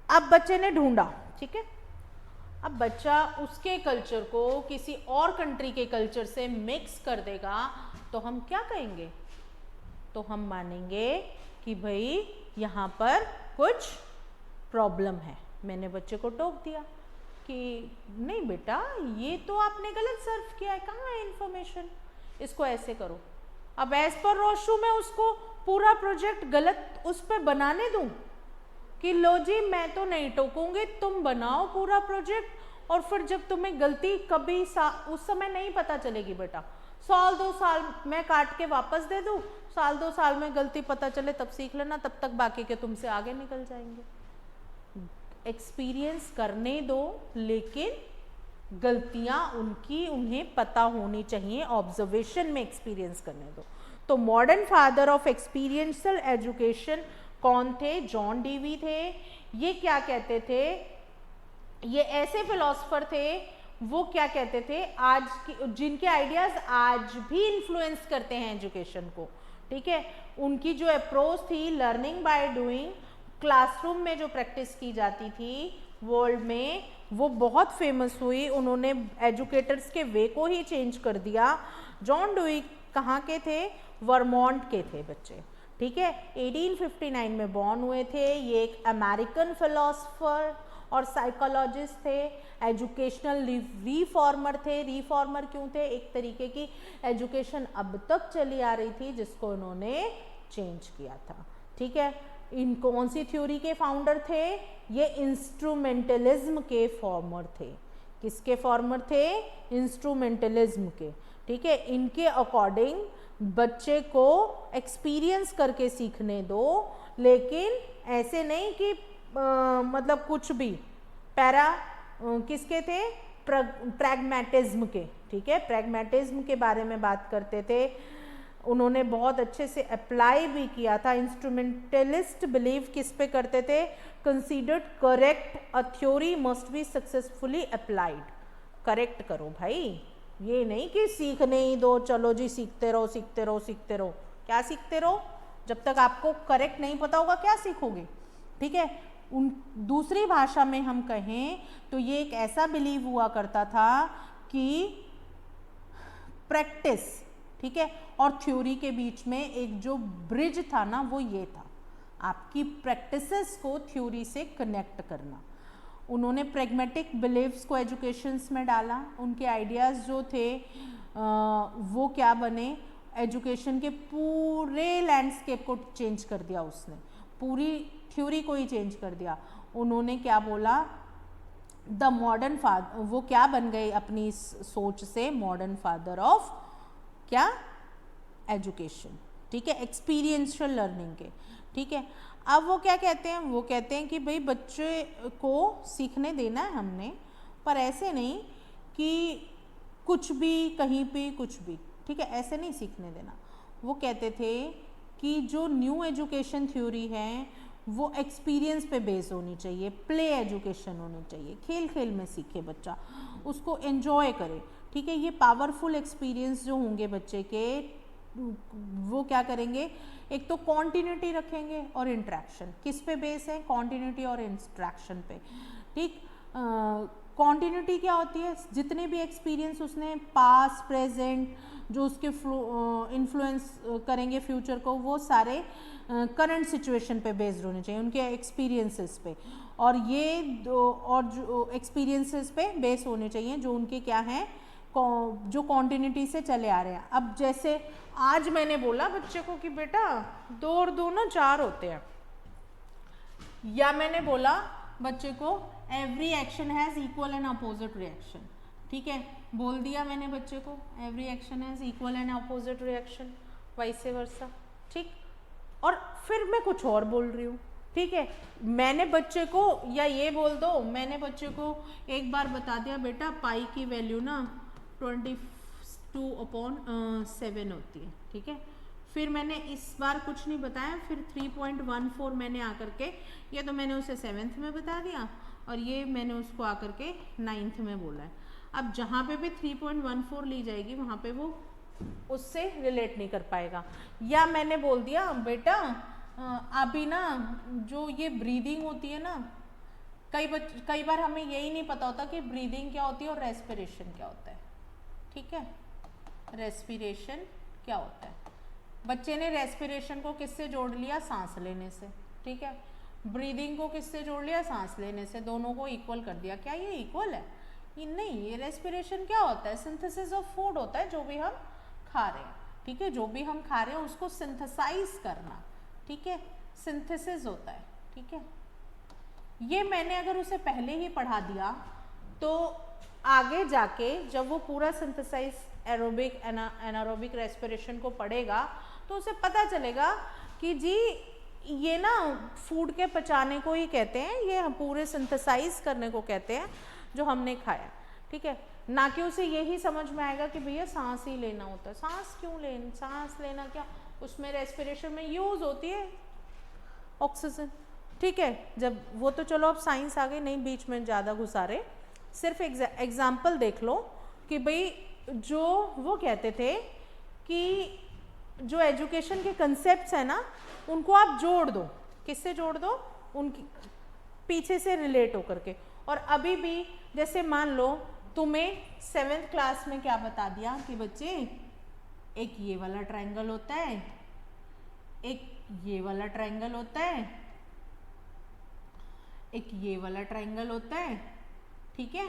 अब बच्चे ने ढूंढा, ठीक है, अब बच्चा उसके कल्चर को किसी और कंट्री के कल्चर से मिक्स कर देगा, तो हम क्या कहेंगे, तो हम मानेंगे कि भाई यहाँ पर कुछ प्रॉब्लम है। मैंने बच्चे को टोक दिया कि नहीं बेटा ये तो आपने गलत सर्व किया है, कहाँ है इन्फॉर्मेशन, इसको ऐसे करो। अब एज पर रोशू मैं उसको पूरा प्रोजेक्ट गलत उस पर बनाने दूं कि लो जी मैं तो नहीं टोकूंगी, तुम बनाओ पूरा प्रोजेक्ट, और फिर जब तुम्हें गलती कभी उस समय नहीं पता चलेगी बेटा, साल 2 साल मैं काट के वापस दे दूं, साल 2 साल में गलती पता चले तब सीख लेना, तब तक बाकी के तुमसे आगे निकल जाएंगे। एक्सपीरियंस करने दो, लेकिन गलतियां उनकी उन्हें पता होनी चाहिए, ऑब्जर्वेशन में एक्सपीरियंस करने दो। तो modern father of experiential education कौन थे? जॉन डीवी थे। ये क्या कहते थे? ये ऐसे फिलोसफर थे, वो क्या कहते थे, आज की जिनके आइडियाज आज भी इन्फ्लुएंस करते हैं एजुकेशन को, ठीक है। उनकी जो अप्रोच थी लर्निंग बाय डूइंग, क्लासरूम में जो प्रैक्टिस की जाती थी वर्ल्ड में, वो बहुत फेमस हुई। उन्होंने एजुकेटर्स के वे को ही चेंज कर दिया। जॉन डूई कहाँ के थे? वर्मोंट के थे बच्चे, ठीक है। 1859 में बॉर्न हुए थे। ये एक अमेरिकन फिलोसफर और साइकोलॉजिस्ट थे, एजुकेशनल रिफॉर्मर थे। रिफॉर्मर क्यों थे? एक तरीके की एजुकेशन अब तक चली आ रही थी जिसको इन्होंने चेंज किया था, ठीक है। इन कौन सी थ्योरी के फाउंडर थे? ये इंस्ट्रूमेंटलिज्म के फॉर्मर थे। किसके फॉर्मर थे? इंस्ट्रूमेंटलिज्म के, ठीक है। इनके अकॉर्डिंग बच्चे को एक्सपीरियंस करके सीखने दो, लेकिन ऐसे नहीं कि मतलब कुछ भी। किसके थे? प्रैग्मेटिज्म के, ठीक है। प्रैग्मेटिज्म के बारे में बात करते थे। उन्होंने बहुत अच्छे से अप्लाई भी किया था। इंस्ट्रूमेंटलिस्ट बिलीव किस पे करते थे? Considered correct a theory must be successfully applied. Correct करो भाई, ये नहीं कि सीखने ही दो, चलो जी सीखते रहो सीखते रहो सीखते रहो। क्या सीखते रहो? जब तक आपको करेक्ट नहीं पता होगा क्या सीखोगे, ठीक है। दूसरी भाषा में हम कहें तो ये एक ऐसा बिलीव हुआ करता था कि प्रैक्टिस, ठीक है, और थ्योरी के बीच में एक जो ब्रिज था ना, वो ये था, आपकी प्रैक्टिसेस को थ्योरी से कनेक्ट करना। उन्होंने प्रैग्मेटिक बिलीव्स को एजुकेशंस में डाला। उनके आइडियाज़ जो थे वो क्या बने? एजुकेशन के पूरे लैंडस्केप को चेंज कर दिया उसने, पूरी थ्योरी को ही चेंज कर दिया। उन्होंने क्या बोला? द मॉडर्न फादर, वो क्या बन गए अपनी सोच से? मॉडर्न फादर ऑफ क्या? एजुकेशन, ठीक है, एक्सपीरियंशियल लर्निंग के, ठीक है। अब वो क्या कहते हैं? वो कहते हैं कि भाई बच्चे को सीखने देना है हमने, पर ऐसे नहीं कि कुछ भी कहीं पे कुछ भी, ठीक है, ऐसे नहीं सीखने देना। वो कहते थे कि जो न्यू एजुकेशन थ्योरी है वो एक्सपीरियंस पे बेस होनी चाहिए, प्ले एजुकेशन होनी चाहिए, खेल खेल में सीखे बच्चा, उसको एंजॉय करे, ठीक है। ये पावरफुल एक्सपीरियंस जो होंगे बच्चे के, वो क्या करेंगे? एक तो कॉन्टिन्यूटी रखेंगे और इंट्रैक्शन। किस पे बेस है? कॉन्टिन्यूटी और इंट्रैक्शन पे, ठीक। कॉन्टिन्यूटी क्या होती है? जितने भी एक्सपीरियंस उसने पास्ट प्रेजेंट जो उसके इन्फ्लुएंस करेंगे फ्यूचर को, वो सारे करंट सिचुएशन पे बेस्ड होने चाहिए, उनके एक्सपीरियंसेस पे। और ये जो एक्सपीरियंसेस पे बेस होने चाहिए जो उनके क्या हैं, जो कॉन्टिन्यूटी से चले आ रहे हैं। अब जैसे आज मैंने बोला बच्चे को कि बेटा 2 और 2 ना 4 होते हैं, या मैंने बोला बच्चे को every action has equal and opposite reaction, ठीक है, बोल दिया मैंने बच्चे को every action has equal and opposite reaction, vice versa, ठीक। और फिर मैं कुछ और बोल रही हूँ, ठीक है। मैंने बच्चे को, या ये बोल दो, मैंने बच्चे को एक बार बता दिया बेटा पाई की वैल्यू ना 22/7 होती है, ठीक है। फिर मैंने इस बार कुछ नहीं बताया, फिर 3.14 मैंने आकर के, ये तो मैंने उसे 7th में बता दिया और ये मैंने उसको आकर के 9th में बोला है। अब जहाँ पे भी 3.14 ली जाएगी वहाँ पे वो उससे रिलेट नहीं कर पाएगा। या मैंने बोल दिया बेटा अभी ना जो ये ब्रीदिंग होती है ना, कई बार हमें यही नहीं पता होता कि ब्रीदिंग क्या होती है और रेस्पिरेशन क्या होता है, ठीक है। रेस्पिरेशन क्या होता है? बच्चे ने रेस्पिरेशन को किससे जोड़ लिया? सांस लेने से, ठीक है। ब्रीदिंग को किससे जोड़ लिया? सांस लेने से, दोनों को इक्वल कर दिया। क्या ये इक्वल है? ये नहीं। ये रेस्पिरेशन क्या होता है? सिंथेसिस ऑफ फूड होता है, जो भी हम खा रहे हैं, ठीक है, जो भी हम खा रहे हैं उसको सिंथेसाइज करना, ठीक है, सिंथेसिस होता है, ठीक है। ये मैंने अगर उसे पहले ही पढ़ा दिया तो आगे जाके जब वो पूरा सिंथेसाइज एनारोबिक रेस्पिरेशन को पढ़ेगा तो उसे पता चलेगा कि जी ये ना फूड के पचाने को ही कहते हैं, ये पूरे सिंथेसाइज करने को कहते हैं जो हमने खाया, ठीक है। ना कि उसे यही समझ में आएगा कि भैया सांस ही लेना होता है। सांस क्यों लेना, सांस लेना क्या, उसमें रेस्पिरेशन में यूज होती है ऑक्सीजन, ठीक है। जब वो तो चलो अब साइंस आ गई, नहीं बीच में ज़्यादा घुसा रहे, सिर्फ एग्जाम्पल देख लो कि भाई जो वो कहते थे कि जो एजुकेशन के कंसेप्ट्स है ना उनको आप जोड़ दो, किससे जोड़ दो, उनकी पीछे से रिलेट होकर के। और अभी भी जैसे मान लो तुम्हें 7th क्लास में क्या बता दिया कि बच्चे एक ये वाला ट्रायंगल होता है, एक ये वाला ट्रायंगल होता है, एक ये वाला ट्रायंगल होता है, ठीक है।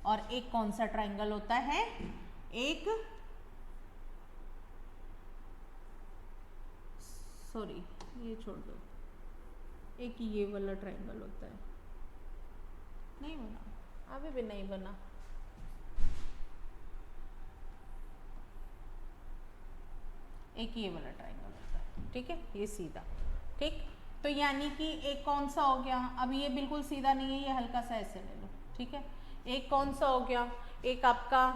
और एक कौन सा ट्रायंगल होता है, एक सॉरी ये छोड़ दो, एक ये वाला ट्रायंगल होता है, नहीं बना, अभी भी नहीं बना, एक ये वाला ट्रायंगल होता है, ठीक है, ये सीधा, ठीक। तो यानी कि एक कौन सा हो गया, अब ये बिल्कुल सीधा नहीं है, ये हल्का सा ऐसे ले लो, ठीक है। एक कौन सा हो गया, एक आपका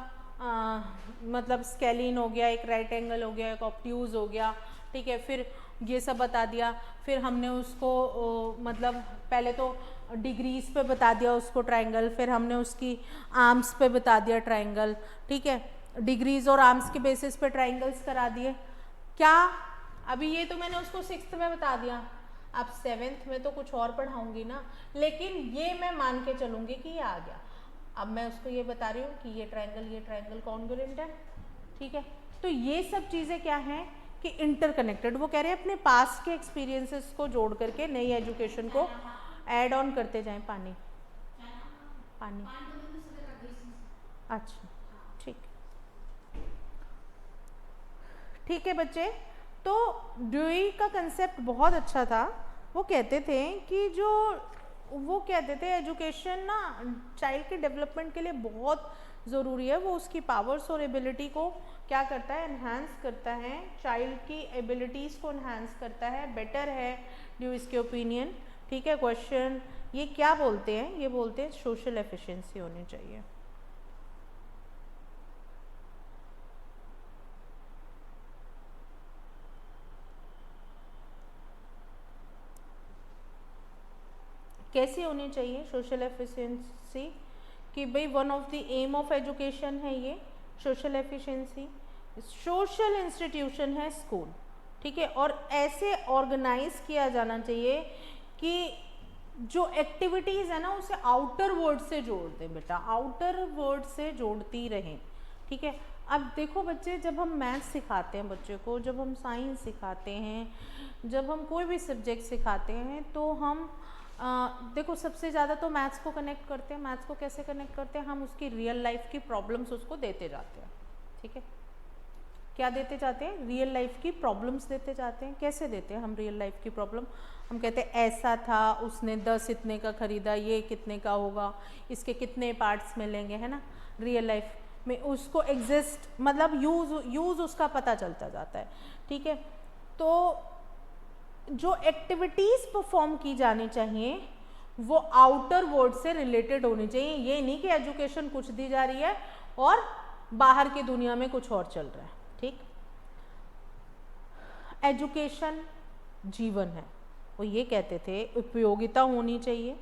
मतलब स्केलिन हो गया, एक राइट एंगल हो गया, एक ऑब्ट्यूज हो गया, ठीक है। फिर ये सब बता दिया, फिर हमने उसको मतलब पहले तो डिग्रीज पे बता दिया उसको ट्रायंगल, फिर हमने उसकी आर्म्स पे बता दिया ट्रायंगल, ठीक है। डिग्रीज और आर्म्स के बेसिस पे ट्रायंगल्स करा दिए। क्या अभी ये तो मैंने उसको 6th में बता दिया, अब 7th में तो कुछ और पढ़ाऊंगी ना, लेकिन ये मैं मान के चलूंगी कि ये आ गया। अब मैं उसको ये बता रही हूँ कि ये ट्रायंगल कॉन्ग्रुएंट है, ठीक है। तो ये सब चीज़ें क्या हैं कि इंटरकनेक्टेड, वो कह रहे हैं अपने पास के एक्सपीरियंसेस को जोड़ करके नई एजुकेशन को ऐड ऑन करते जाएं। पानी अच्छा, ठीक है बच्चे। तो ड्यूई का कंसेप्ट बहुत अच्छा था। वो कहते थे कि जो वो कहते थे एजुकेशन ना चाइल्ड के डेवलपमेंट के लिए बहुत ज़रूरी है। वो उसकी पावर्स और एबिलिटी को क्या करता है, एनहांस करता है, चाइल्ड की एबिलिटीज़ को एनहांस करता है, बेटर है ड्यूइस के ओपिनियन, ठीक है। क्वेश्चन ये क्या बोलते हैं, ये बोलते हैं सोशल एफिशिएंसी होनी चाहिए। कैसे होनी चाहिए सोशल एफिशिएंसी, कि भाई one of the aim of education है ये सोशल एफिशिएंसी। सोशल इंस्टीट्यूशन है स्कूल, ठीक है। और ऐसे ऑर्गेनाइज किया जाना चाहिए कि जो एक्टिविटीज़ है ना उसे आउटर वर्ल्ड से जोड़ दें बेटा, आउटर वर्ल्ड से जोड़ती रहें, ठीक है। अब देखो बच्चे, जब हम मैथ्स सिखाते हैं बच्चे को, जब हम साइंस सिखाते हैं, जब हम कोई भी सब्जेक्ट सिखाते हैं, तो हम देखो सबसे ज़्यादा तो मैथ्स को कनेक्ट करते हैं। मैथ्स को कैसे कनेक्ट करते हैं, हम उसकी रियल लाइफ की प्रॉब्लम्स उसको देते जाते हैं, ठीक है। क्या देते जाते हैं, रियल लाइफ की प्रॉब्लम्स देते जाते हैं। कैसे देते हैं हम रियल लाइफ की प्रॉब्लम, हम कहते हैं ऐसा था, उसने 10 इतने का ख़रीदा, ये कितने का होगा, इसके कितने पार्ट्स मिलेंगे, है ना। रियल लाइफ में उसको एग्जिस्ट मतलब यूज़ उसका पता चलता जाता है, ठीक है। तो जो एक्टिविटीज़ परफॉर्म की जानी चाहिए वो आउटर वर्ल्ड से रिलेटेड होनी चाहिए। ये नहीं कि एजुकेशन कुछ दी जा रही है और बाहर की दुनिया में कुछ और चल रहा है, ठीक। एजुकेशन जीवन है, वो ये कहते थे। उपयोगिता होनी चाहिए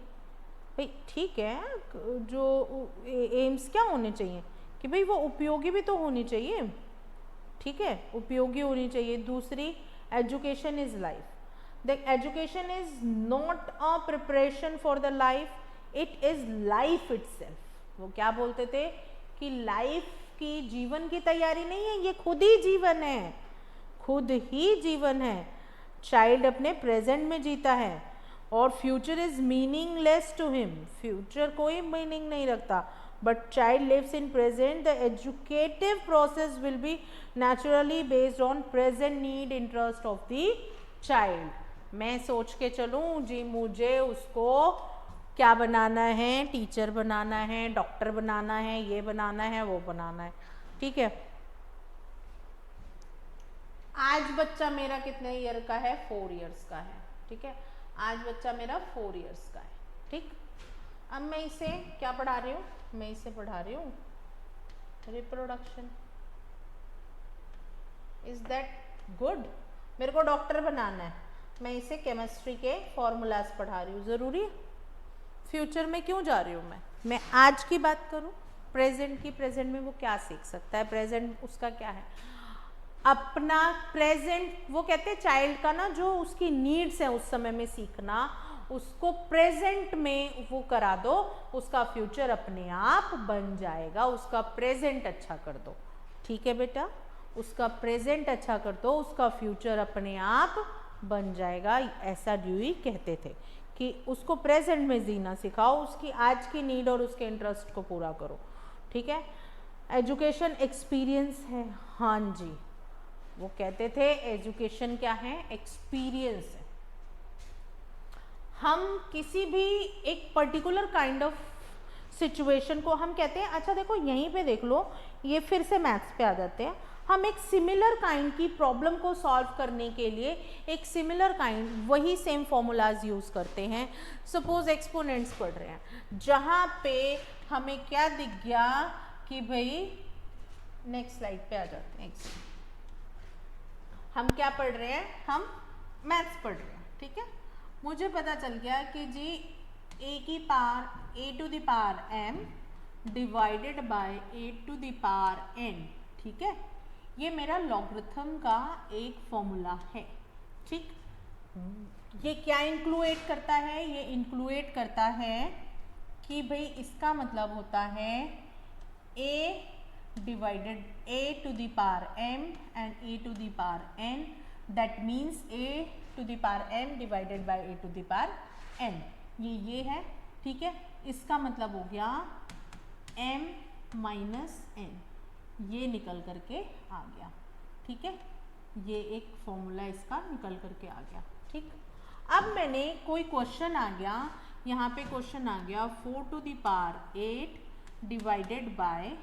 भाई, ठीक है। जो एम्स क्या होने चाहिए कि भाई वो उपयोगी भी तो होनी चाहिए, ठीक है, उपयोगी होनी चाहिए। दूसरी, education is life. The education is not a preparation for the life, it is life itself. वो क्या बोलते थे कि लाइफ की, जीवन की तैयारी नहीं है, ये खुद ही जीवन है, खुद ही जीवन है। चाइल्ड अपने प्रेजेंट में जीता है और future is meaningless to him, future कोई मीनिंग नहीं रखता। But child lives in present, the educative process will be naturally based on present need, interest of the child. मैं सोच के चलूँ जी मुझे उसको क्या बनाना है, टीचर बनाना है, डॉक्टर बनाना है, ये बनाना है, वो बनाना है, ठीक है। आज बच्चा मेरा कितने ईयर का है? 4 इयर्स का है, ठीक है। आज बच्चा मेरा 4 इयर्स का है, ठीक। अब मैं इसे क्या पढ़ा रही हूँ? मैं इसे पढ़ा रही हूँ रिप्रोडक्शन। Is that good? मेरे को डॉक्टर बनाना है, मैं इसे केमिस्ट्री के फॉर्मूलाज पढ़ा रही हूँ। ज़रूरी है? फ्यूचर में क्यों जा रही हूँ मैं आज की बात करूँ, प्रेजेंट की। प्रेजेंट में वो क्या सीख सकता है? प्रेजेंट उसका क्या है? अपना प्रेजेंट, वो कहते हैं चाइल्ड का ना जो उसकी नीड्स है उस समय में सीखना, उसको प्रेजेंट में वो करा दो, उसका फ्यूचर अपने आप बन जाएगा। उसका प्रेजेंट अच्छा कर दो, ठीक है बेटा। उसका प्रेजेंट अच्छा कर दो, उसका फ्यूचर अपने आप बन जाएगा। ऐसा ड्यूई कहते थे कि उसको प्रेजेंट में जीना सिखाओ, उसकी आज की नीड और उसके इंटरेस्ट को पूरा करो, ठीक है। एजुकेशन एक्सपीरियंस है, हाँ जी। वो कहते थे एजुकेशन क्या है? एक्सपीरियंस है। हम किसी भी एक पर्टिकुलर काइंड ऑफ सिचुएशन को हम कहते हैं, अच्छा देखो यहीं पे देख लो, ये फिर से मैथ्स पे आ जाते हैं। हम एक सिमिलर काइंड की प्रॉब्लम को सॉल्व करने के लिए एक सिमिलर काइंड वही सेम फॉर्मूलाज यूज़ करते हैं। सपोज एक्सपोनेंट्स पढ़ रहे हैं, जहाँ पे हमें क्या दिख गया कि भाई, नेक्स्ट स्लाइड पे आ जाते हैं। हम क्या पढ़ रहे हैं? हम मैथ्स पढ़ रहे हैं, ठीक है। मुझे पता चल गया कि जी a to the power m divided by a to the power n, ठीक है। ये मेरा लॉगरिथम का एक फॉर्मूला है, ठीक। ये क्या इंक्लूड करता है? ये इंक्लूड करता है कि भाई इसका मतलब होता है a divided a to the power m and a to the power n, that means a to the power m divided by a to the power n। ये है, ठीक है। इसका मतलब हो गया m माइनस n, ये निकल करके आ गया, ठीक है। ये एक फॉर्मूला इसका निकल करके आ गया, ठीक। अब मैंने कोई क्वेश्चन आ गया, यहाँ पे क्वेश्चन आ गया 4 to the power 8 divided by,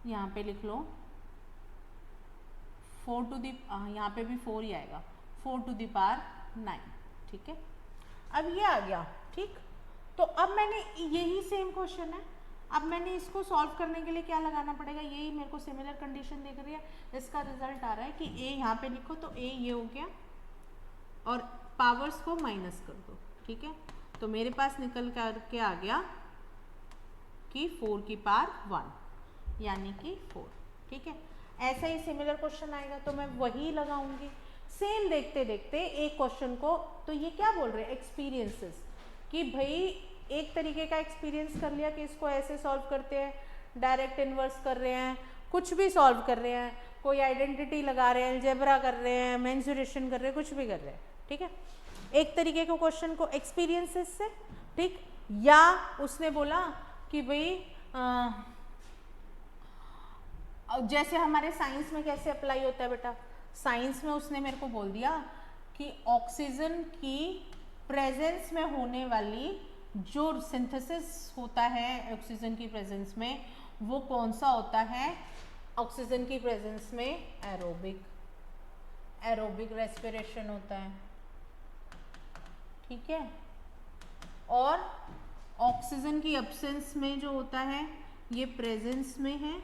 यहाँ पे लिख लो 4 टू दी, यहाँ पे भी 4 ही आएगा, 4 टू दी पावर 9, ठीक है। अब ये आ गया, ठीक। तो अब मैंने यही सेम क्वेश्चन है, अब मैंने इसको सॉल्व करने के लिए क्या लगाना पड़ेगा? यही मेरे को सिमिलर कंडीशन दिख रही है, इसका रिजल्ट आ रहा है कि a यहाँ पे लिखो तो a ये हो गया और पावर्स को माइनस कर दो, ठीक है। तो मेरे पास निकल करके आ गया कि 4 की पावर 1 यानी कि 4, ठीक है। ऐसा ही सिमिलर क्वेश्चन आएगा तो मैं वही लगाऊंगी। सेम देखते देखते एक क्वेश्चन को, तो ये क्या बोल रहे हैं? एक्सपीरियंसेस, कि भाई एक तरीके का एक्सपीरियंस कर लिया कि इसको ऐसे सॉल्व करते हैं, डायरेक्ट इन्वर्स कर रहे हैं, कुछ भी सॉल्व कर रहे हैं, कोई आइडेंटिटी लगा रहे हैं, अलजेब्रा कर रहे हैं, मेंसुरेशन कर रहे हैं, कुछ भी कर रहे हैं, ठीक है। एक तरीके के क्वेश्चन को एक्सपीरियंसेस से, ठीक। या उसने बोला कि भाई जैसे हमारे साइंस में कैसे अप्लाई होता है बेटा, साइंस में उसने मेरे को बोल दिया कि ऑक्सीजन की प्रेजेंस में होने वाली जो सिंथेसिस होता है ऑक्सीजन की प्रेजेंस में, वो कौन सा होता है? ऑक्सीजन की प्रेजेंस में एरोबिक रेस्पिरेशन होता है, ठीक है। और ऑक्सीजन की एब्सेंस में जो होता है, ये प्रेजेंस में है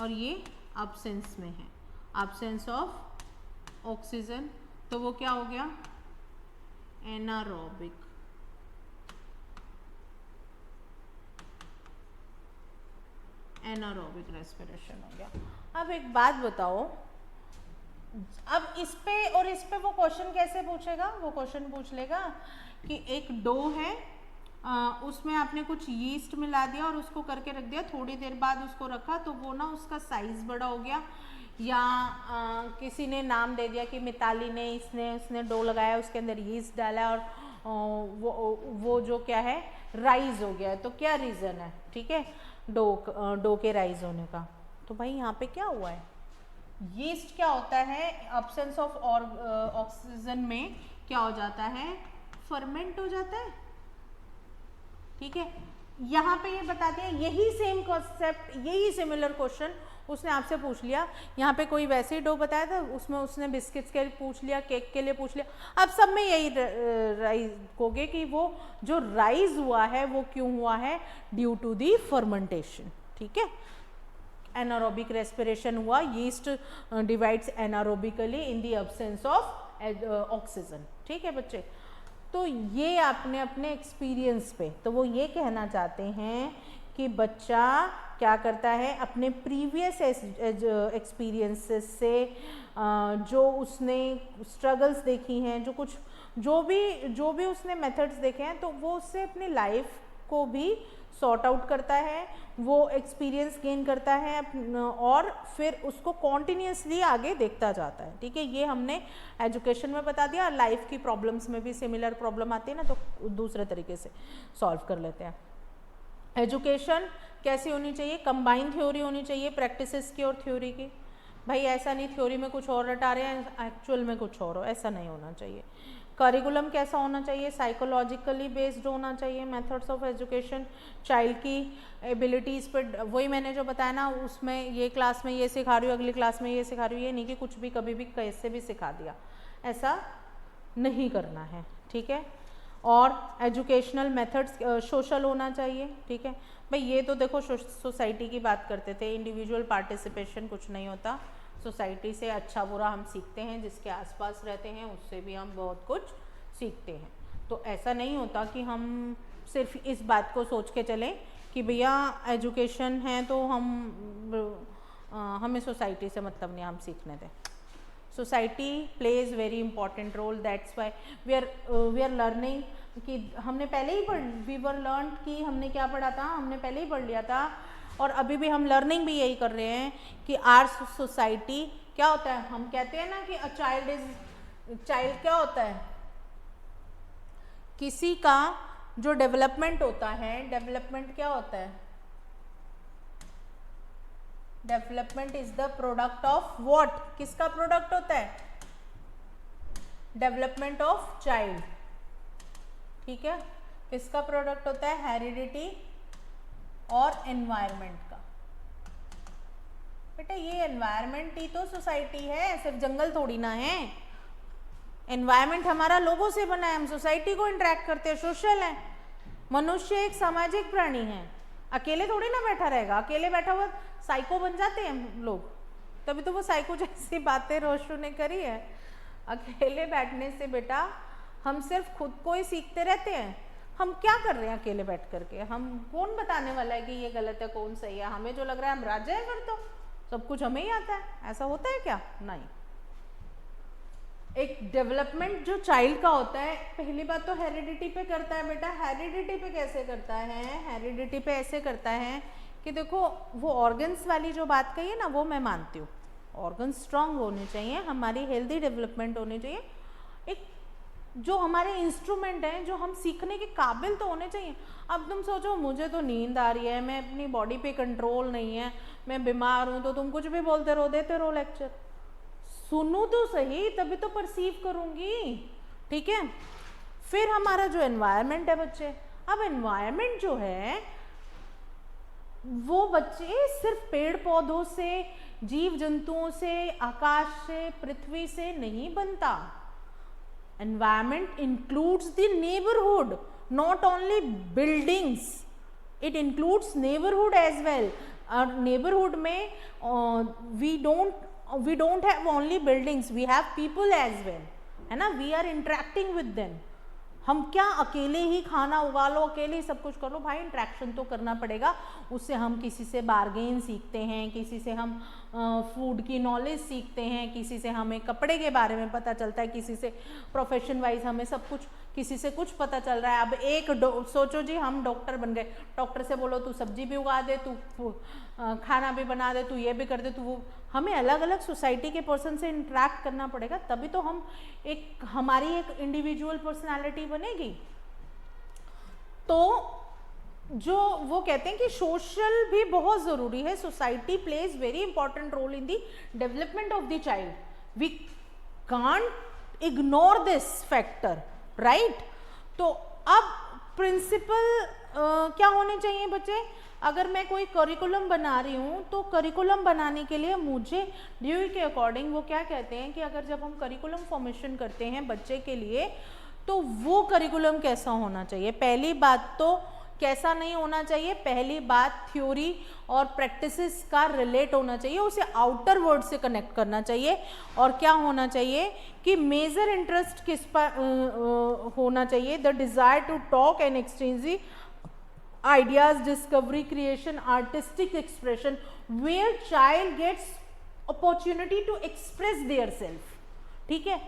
और ये एब्सेंस में है, एब्सेंस ऑफ ऑक्सीजन, तो वो क्या हो गया? एनारोबिक। एनारोबिक रेस्पिरेशन हो गया। अब एक बात बताओ, अब इस पे और इस पे वो क्वेश्चन कैसे पूछेगा? वो क्वेश्चन पूछ लेगा कि एक डो है, उसमें आपने कुछ यीस्ट मिला दिया और उसको करके रख दिया, थोड़ी देर बाद उसको रखा तो वो ना उसका साइज बड़ा हो गया, या किसी ने नाम दे दिया कि मिताली ने उसने डो लगाया, उसके अंदर यीस्ट डाला और वो जो क्या है राइज हो गया। तो क्या रीज़न है, ठीक है, डो के राइज होने का? तो भाई यहाँ पे क्या हुआ है? यीस्ट क्या होता है? एब्सेंस ऑफ ऑक्सीजन में क्या हो जाता है? फर्मेंट हो जाता है, ठीक है। यहाँ पे ये बता दिया, यही सेम कॉन्सेप्ट, यही सिमिलर क्वेश्चन उसने आपसे पूछ लिया। यहाँ पे कोई वैसे ही डो बताया था, उसमें उसने बिस्किट्स के लिए पूछ लिया, केक के लिए पूछ लिया। अब सब में यही राइज कहोगे कि वो जो राइज हुआ है वो क्यों हुआ है, ड्यू टू दी फर्मेंटेशन। ठीक है, एनारोबिक रेस्पिरेशन हुआ, yeast divides anaerobically in the absence of oxygen. ठीक है बच्चे, तो ये आपने अपने एक्सपीरियंस पे, तो वो ये कहना चाहते हैं कि बच्चा क्या करता है, अपने प्रीवियस एक्सपीरियंसेस से जो उसने स्ट्रगल्स देखी हैं, जो भी उसने मेथड्स देखे हैं, तो वो उससे अपनी लाइफ को भी सॉर्ट आउट करता है, वो एक्सपीरियंस गेन करता है और फिर उसको कॉन्टिन्यूसली आगे देखता जाता है। ठीक है, ये हमने एजुकेशन में बता दिया। लाइफ की प्रॉब्लम्स में भी सिमिलर प्रॉब्लम आती है ना, तो दूसरे तरीके से सॉल्व कर लेते हैं। एजुकेशन कैसी होनी चाहिए, कंबाइंड थ्योरी होनी चाहिए, प्रैक्टिसेस की और थ्योरी की। भाई ऐसा नहीं थ्योरी में कुछ और रटा रहे हैं, एक्चुअल में कुछ और हो, ऐसा नहीं होना चाहिए। करिकुलम कैसा होना चाहिए, साइकोलॉजिकली बेस्ड होना चाहिए। मेथड्स ऑफ एजुकेशन चाइल्ड की एबिलिटीज़ पर, वही मैंने जो बताया ना, उसमें ये क्लास में ये सिखा रही हूँ, अगली क्लास में ये सिखा रही हूँ, ये नहीं कि कुछ भी कभी भी कैसे भी सिखा दिया, ऐसा नहीं करना है। ठीक है, और एजुकेशनल मेथड्स सोशल होना चाहिए। ठीक है भाई, ये तो देखो सोसाइटी की बात करते थे, इंडिविजुअल पार्टिसिपेशन कुछ नहीं होता, सोसाइटी से अच्छा बुरा हम सीखते हैं, जिसके आसपास रहते हैं उससे भी हम बहुत कुछ सीखते हैं। तो ऐसा नहीं होता कि हम सिर्फ इस बात को सोच के चलें कि भैया एजुकेशन है तो हमें सोसाइटी से मतलब नहीं, हम सीखने दें। Society plays very important role, that's why we are learning, कि हमने पहले ही वी वर लर्न कि हमने क्या पढ़ा था, हमने पहले ही पढ़ लिया था, और अभी भी हम लर्निंग भी यही कर रहे हैं कि आर सोसाइटी क्या होता है। हम कहते हैं ना कि अ चाइल्ड क्या होता है, किसी का जो डेवलपमेंट होता है, डेवलपमेंट क्या होता है, development is the product of what, किसका प्रोडक्ट होता है, डेवलपमेंट ऑफ चाइल्ड। ठीक है, किसका प्रोडक्ट होता है, हेरिडिटी और एनवायरनमेंट का। बेटा ये एनवायरनमेंट ही तो सोसाइटी है, सिर्फ जंगल थोड़ी ना है। एनवायरनमेंट हमारा लोगों से बना है, हम सोसाइटी को इंटरेक्ट करते हैं, सोशल है। मनुष्य एक सामाजिक प्राणी है, अकेले थोड़ी ना बैठा रहेगा, अकेले बैठा हुआ साइको बन जाते हैं लोग, तभी तो वो साइको जैसी बातें रोशू ने करी है। अकेले बैठने से बेटा हम सिर्फ खुद को ही सीखते रहते हैं। हम क्या कर रहे हैं अकेले बैठ करके, हम कौन बताने वाला है कि ये गलत है कौन सही है, हमें जो लग रहा है हम राजा है, फिर तो सब कुछ हमें ही आता है, ऐसा होता है क्या, नहीं। एक डेवलपमेंट जो चाइल्ड का होता है, पहली बात तो हेरिडिटी पे करता है बेटा। हेरिडिटी पे कैसे करता है, हेरिडिटी पे ऐसे करता है कि देखो वो ऑर्गन्स वाली जो बात कही है ना, वो मैं मानती हूँ, ऑर्गन स्ट्रांग होने चाहिए, हमारी हेल्दी डेवलपमेंट होनी चाहिए, एक जो हमारे इंस्ट्रूमेंट हैं जो हम सीखने के काबिल तो होने चाहिए। अब तुम सोचो मुझे तो नींद आ रही है, मैं अपनी बॉडी पे कंट्रोल नहीं है, मैं बीमार हूँ, तो तुम कुछ भी बोलते रहो, देते रहो लेक्चर, सुनूं तो सही तभी तो परसीव करूँगी। ठीक है, फिर हमारा जो एनवायरनमेंट है बच्चे, अब एनवायरनमेंट जो है वो बच्चे सिर्फ पेड़ पौधों से, जीव जंतुओं से, आकाश से, पृथ्वी से नहीं बनता। Environment includes the neighborhood, not only buildings, it includes neighborhood as well. Our neighborhood में we don't have only buildings, we have people as well, है ना, we are interacting with them। हम क्या अकेले ही खाना उगा लो, अकेले ही सब कुछ कर लो, भाई इंट्रैक्शन तो करना पड़ेगा। उससे हम किसी से बार्गेन सीखते हैं, किसी से हम फूड की नॉलेज सीखते हैं, किसी से हमें कपड़े के बारे में पता चलता है, किसी से प्रोफेशन वाइज हमें सब कुछ, किसी से कुछ पता चल रहा है। अब सोचो जी हम डॉक्टर बन गए, डॉक्टर से बोलो तू सब्जी भी उगा दे, तू खाना भी बना दे, तू ये भी कर दे, तू वो, हमें अलग अलग सोसाइटी के पर्सन से इंटरेक्ट करना पड़ेगा, तभी तो हम हमारी एक इंडिविजुअल पर्सनालिटी बनेगी। तो जो वो कहते हैं कि सोशल भी बहुत ज़रूरी है, society plays very important role in the development of the child, we can't ignore this factor, right. तो अब प्रिंसिपल क्या होने चाहिए बच्चे, अगर मैं कोई करिकुलम बना रही हूँ तो करिकुलम बनाने के लिए मुझे ड्यूई के अकॉर्डिंग वो क्या कहते हैं कि अगर जब हम करिकुलम फॉर्मेशन करते हैं बच्चे के लिए तो वो करिकुलम कैसा होना चाहिए। पहली बात तो कैसा नहीं होना चाहिए, पहली बात थ्योरी और प्रैक्टिसेस का रिलेट होना चाहिए, उसे आउटर वर्ल्ड से कनेक्ट करना चाहिए। और क्या होना चाहिए कि मेजर इंटरेस्ट किस पर होना चाहिए, the desire to talk and exchange ideas, discovery, creation, artistic expression, where child gets opportunity to express their self। ठीक है,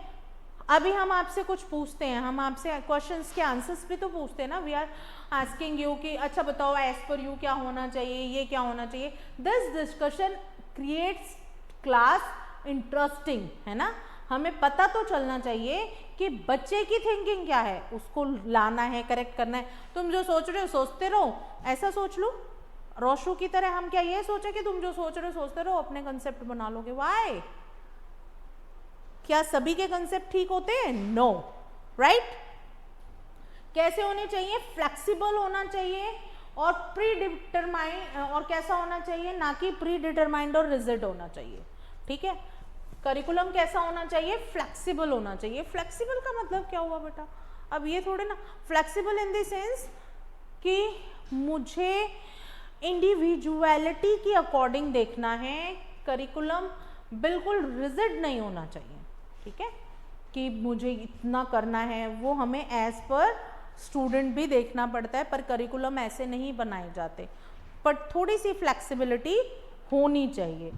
अभी हम आपसे कुछ पूछते हैं, हम आपसे क्वेश्चंस के आंसर्स भी तो पूछते हैं ना, वी आर आस्किंग यू कि अच्छा बताओ एज पर यू क्या होना चाहिए, ये क्या होना चाहिए। This discussion creates class interesting, है ना। हमें पता तो चलना चाहिए कि बच्चे की थिंकिंग क्या है, उसको लाना है, करेक्ट करना है। तुम जो सोच रहे हो सोचते रहो, ऐसा सोच लो रोशू की तरह। हम क्या ये सोचे कि तुम जो सोच रहे हो सोचते रहो, अपने कंसेप्ट बना लोगे। वाई? क्या सभी के कंसेप्ट ठीक होते हैं? No, right. कैसे होने चाहिए? फ्लेक्सिबल होना चाहिए और प्री डिटरमाइंड, और कैसा होना चाहिए, ना कि प्री डिटरमाइंड और रिजिड होना चाहिए। ठीक है, करिकुलम कैसा होना चाहिए? फ्लेक्सिबल होना चाहिए। फ्लेक्सिबल का मतलब क्या हुआ बेटा? अब ये थोड़े ना, फ्लेक्सिबल इन द सेंस कि मुझे इंडिविजुअलिटी की अकॉर्डिंग देखना है, करिकुलम बिल्कुल रिजिड नहीं होना चाहिए। ठीक है, कि मुझे इतना करना है, वो हमें एज पर स्टूडेंट भी देखना पड़ता है, पर करिकुलम ऐसे नहीं बनाए जाते, पर थोड़ी सी फ्लेक्सिबिलिटी होनी चाहिए।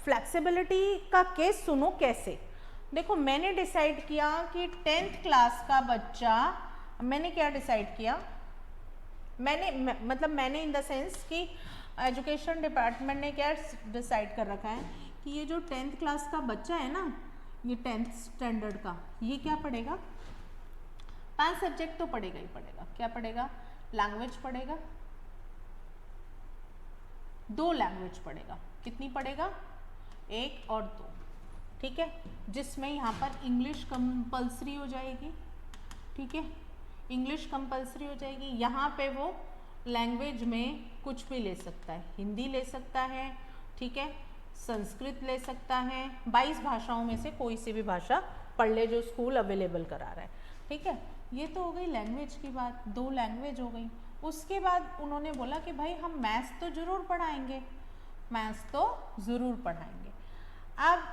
फ्लेक्सिबिलिटी का केस सुनो कैसे। देखो, मैंने डिसाइड किया कि 10th क्लास का बच्चा, मैंने क्या डिसाइड किया, मैंने इन द सेंस कि एजुकेशन डिपार्टमेंट ने क्या डिसाइड कर रखा है कि ये जो 10th क्लास का बच्चा है ना, ये 10th स्टैंडर्ड का, ये क्या पढ़ेगा, 5 सब्जेक्ट तो पढ़ेगा ही पढ़ेगा। क्या पढ़ेगा? लैंग्वेज पढ़ेगा, 2 लैंग्वेज पढ़ेगा। कितनी पढ़ेगा? 1 और 2। ठीक है, जिसमें यहाँ पर इंग्लिश कंपल्सरी हो जाएगी। ठीक है, इंग्लिश कंपल्सरी हो जाएगी। यहाँ पे वो लैंग्वेज में कुछ भी ले सकता है, हिंदी ले सकता है, ठीक है, संस्कृत ले सकता है, 22 भाषाओं में से कोई सी भी भाषा पढ़ ले जो स्कूल अवेलेबल करा रहा है। ठीक है, ये तो हो गई लैंग्वेज की बात, 2 लैंग्वेज हो गई। उसके बाद उन्होंने बोला कि भाई हम मैथ्स तो ज़रूर पढ़ाएंगे, मैथ्स तो ज़रूर पढ़ाएंगे। अब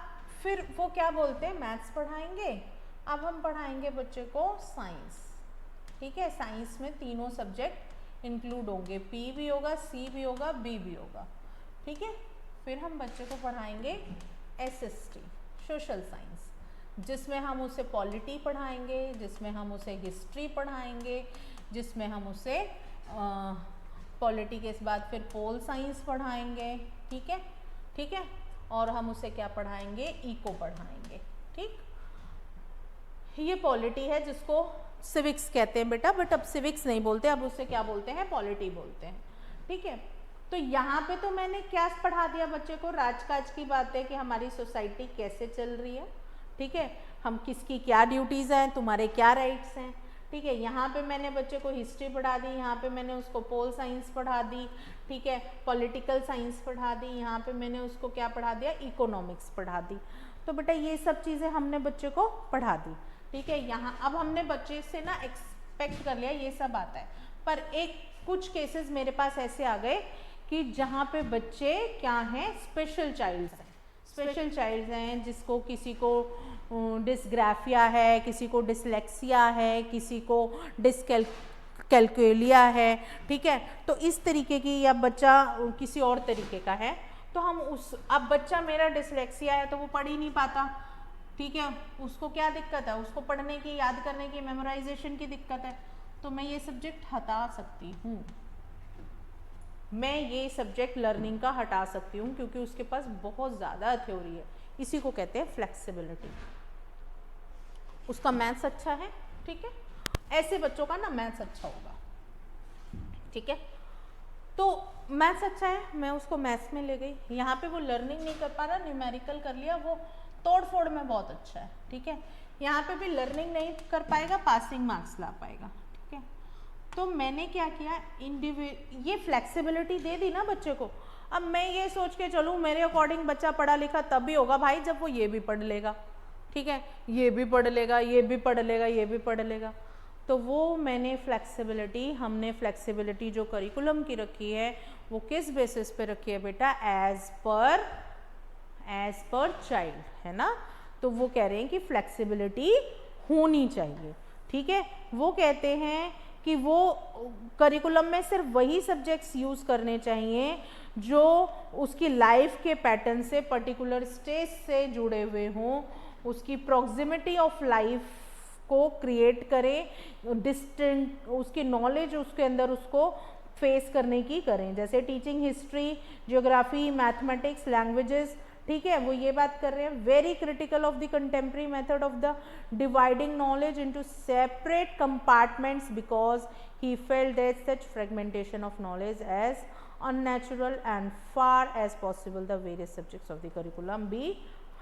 फिर वो क्या बोलते हैं, मैथ्स पढ़ाएंगे, अब हम पढ़ाएंगे बच्चे को साइंस। ठीक है, साइंस में तीनों सब्जेक्ट इंक्लूड होंगे, पी भी होगा, सी भी होगा, बी भी होगा। ठीक है, फिर हम बच्चे को पढ़ाएंगे एसएसटी, सोशल साइंस, जिसमें हम उसे पॉलिटी पढ़ाएंगे, जिसमें हम उसे हिस्ट्री पढ़ाएंगे, जिसमें हम उसे पॉलिटी के बाद फिर पोल साइंस पढ़ाएंगे। ठीक है, ठीक है, और हम उसे क्या पढ़ाएंगे, इको पढ़ाएंगे। ठीक, ये पॉलिटी है जिसको सिविक्स कहते हैं बेटा, बट अब सिविक्स नहीं बोलते, अब उसे क्या बोलते हैं, पॉलिटी बोलते हैं। ठीक है, तो यहाँ पे तो मैंने क्या पढ़ा दिया बच्चे को, राजकाज की बातें कि हमारी सोसाइटी कैसे चल रही है। ठीक है, हम किसकी क्या ड्यूटीज़ हैं, तुम्हारे क्या राइट्स हैं। ठीक है, यहाँ पे मैंने बच्चे को हिस्ट्री पढ़ा दी, यहाँ पे मैंने उसको पोल साइंस पढ़ा दी। ठीक है, पॉलिटिकल साइंस पढ़ा दी, यहाँ पे मैंने उसको क्या पढ़ा दिया, इकोनॉमिक्स पढ़ा दी। तो बेटा ये सब चीज़ें हमने बच्चे को पढ़ा दी। ठीक है, यहाँ अब हमने बच्चे से ना एक्सपेक्ट कर लिया ये सब आता है, पर एक कुछ केसेस मेरे पास ऐसे आ गए कि जहाँ पे बच्चे क्या हैं, स्पेशल चाइल्ड्स हैं। स्पेशल चाइल्ड्स हैं जिसको, किसी को डिस्ग्राफिया है, किसी को डिसलेक्सिया है, किसी को डिसकैल्कुलिया है। ठीक है, तो इस तरीके की, या बच्चा किसी और तरीके का है, तो हम अब बच्चा मेरा डिसलेक्सिया है तो वो पढ़ ही नहीं पाता। ठीक है, उसको क्या दिक्कत है, उसको पढ़ने की, याद करने की, मेमोराइजेशन की दिक्कत है, तो मैं ये सब्जेक्ट हटा सकती हूँ, मैं ये सब्जेक्ट लर्निंग का हटा सकती हूँ, क्योंकि उसके पास बहुत ज़्यादा थ्योरी है। इसी को कहते हैं फ्लेक्सिबिलिटी। उसका मैथ्स अच्छा है, ठीक है, ऐसे बच्चों का ना मैथ्स अच्छा होगा। ठीक है, तो मैथ्स अच्छा है, मैं उसको मैथ्स में ले गई, यहाँ पे वो लर्निंग नहीं कर पा रहा, न्यूमेरिकल कर लिया, वो तोड़ फोड़ में बहुत अच्छा है। ठीक है, यहाँ पे भी लर्निंग नहीं कर पाएगा, पासिंग मार्क्स ला पाएगा। ठीक है, तो मैंने क्या किया, ये फ्लेक्सिबिलिटी दे दी ना बच्चे को। अब मैं ये सोच के चलूँ मेरे अकॉर्डिंग बच्चा पढ़ा लिखा तब भी होगा भाई जब वो ये भी पढ़ लेगा, ठीक है, ये भी पढ़ लेगा, ये भी पढ़ लेगा, ये भी पढ़ लेगा। तो वो मैंने फ्लेक्सिबिलिटी, हमने फ्लेक्सिबिलिटी जो करिकुलम की रखी है वो किस बेसिस पे रखी है बेटा, एज पर चाइल्ड, है ना। तो वो कह रहे हैं कि फ्लेक्सिबिलिटी होनी चाहिए, ठीक है। वो कहते हैं कि वो करिकुलम में सिर्फ वही सब्जेक्ट्स यूज़ करने चाहिए जो उसकी लाइफ के पैटर्न से, पर्टिकुलर स्टेज से जुड़े हुए हों, उसकी प्रॉक्सिमिटी ऑफ लाइफ को क्रिएट करे, डिस्टेंट उसकी नॉलेज उसके अंदर उसको फेस करने की करें, जैसे teaching history, geography, mathematics, languages, ठीक है। वो ये बात कर रहे हैं, very critical of the contemporary method of the dividing knowledge into separate compartments because he felt that such fragmentation of knowledge as unnatural and far as possible the various subjects of the curriculum be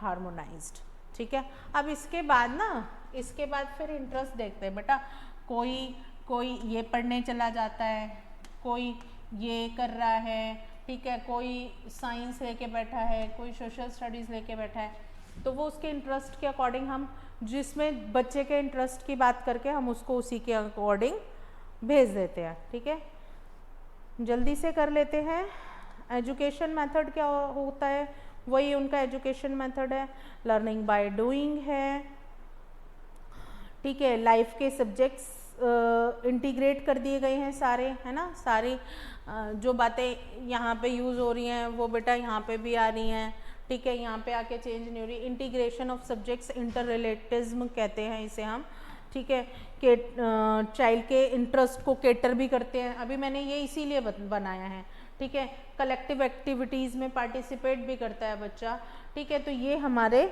harmonized, ठीक है। अब इसके बाद ना, इसके बाद फिर interest देखते हैं बेटा, कोई ये पढ़ने चला जाता है, कोई ये कर रहा है, ठीक है, कोई साइंस लेके बैठा है, कोई सोशल स्टडीज़ लेके बैठा है, तो वो उसके इंटरेस्ट के अकॉर्डिंग हम, जिसमें बच्चे के इंटरेस्ट की बात करके हम उसको उसी के अकॉर्डिंग भेज देते हैं, ठीक है। जल्दी से कर लेते हैं। एजुकेशन मेथड क्या होता है, वही उनका एजुकेशन मेथड है, लर्निंग बाय डूइंग है, ठीक है। लाइफ के सब्जेक्ट्स इंटीग्रेट कर दिए गए हैं सारे, है ना, सारी जो बातें यहाँ पे यूज़ हो रही हैं वो बेटा यहाँ पे भी आ रही हैं, ठीक है, यहाँ पे आके चेंज नहीं हो रही। इंटीग्रेशन ऑफ सब्जेक्ट्स, इंटर रिलेटिज्म कहते हैं इसे हम, ठीक है, कि चाइल्ड के इंटरेस्ट को केटर भी करते हैं। अभी मैंने ये इसीलिए बनाया है, ठीक है। कलेक्टिव एक्टिविटीज़ में पार्टिसिपेट भी करता है बच्चा, ठीक है। तो ये हमारे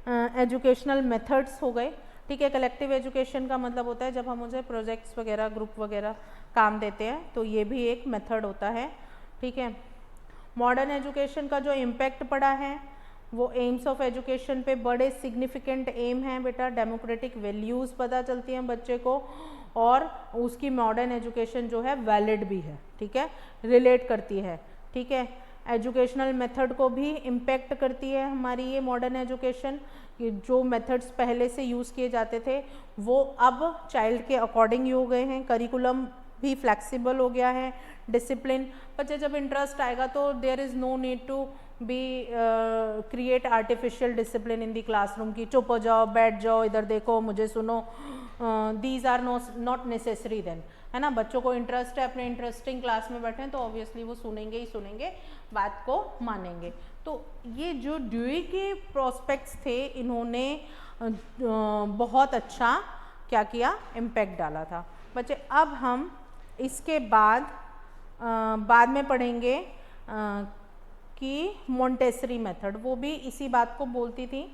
एजुकेशनल मेथड्स हो गए, ठीक है। कलेक्टिव एजुकेशन का मतलब होता है जब हम उसे प्रोजेक्ट्स वगैरह, ग्रुप वगैरह काम देते हैं, तो ये भी एक मेथड होता है, ठीक है। मॉडर्न एजुकेशन का जो इम्पैक्ट पड़ा है वो एम्स ऑफ एजुकेशन पे बड़े सिग्निफिकेंट एम हैं बेटा, डेमोक्रेटिक वैल्यूज़ पता चलती हैं बच्चे को, और उसकी मॉडर्न एजुकेशन जो है वैलिड भी है, ठीक है, रिलेट करती है, ठीक है। एजुकेशनल मेथड को भी इम्पेक्ट करती है हमारी ये मॉडर्न एजुकेशन, जो मेथड्स पहले से यूज़ किए जाते थे वो अब चाइल्ड के अकॉर्डिंग ही हो गए हैं, करिकुलम भी फ्लेक्सिबल हो गया है, डिसिप्लिन, बच्चे जब इंटरेस्ट आएगा तो there is no need to be create artificial discipline in the classroom की चुप हो जाओ, बैठ जाओ, इधर देखो, मुझे सुनो, these are not necessary then, है ना। बच्चों को इंटरेस्ट है, अपने इंटरेस्टिंग क्लास में बैठे हैं तो ऑब्वियसली वो सुनेंगे ही सुनेंगे, बात को मानेंगे। तो ये जो ड्यूई के प्रोस्पेक्ट्स थे, इन्होंने बहुत अच्छा क्या किया, इम्पैक्ट डाला था बच्चे। अब हम इसके बाद में पढ़ेंगे कि मोंटेसरी मेथड, वो भी इसी बात को बोलती थी।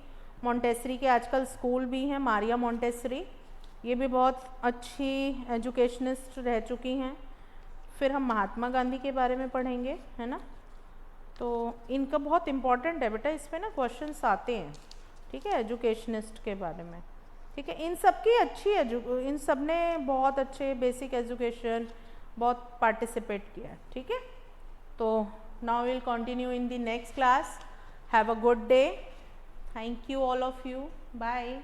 मोंटेसरी के आजकल स्कूल भी हैं, मारिया मोंटेसरी, ये भी बहुत अच्छी एजुकेशनिस्ट रह चुकी हैं। फिर हम महात्मा गांधी के बारे में पढ़ेंगे, है ना। तो इनका बहुत इम्पॉर्टेंट है बेटा, इस पर ना क्वेश्चंस आते हैं, ठीक है, एजुकेशनिस्ट के बारे में, ठीक है। इन सब की अच्छी इन सब ने बहुत अच्छे बेसिक एजुकेशन बहुत पार्टिसिपेट किया है, ठीक है। तो now we'll continue in the next class. Have a good day. Thank you all of you. Bye.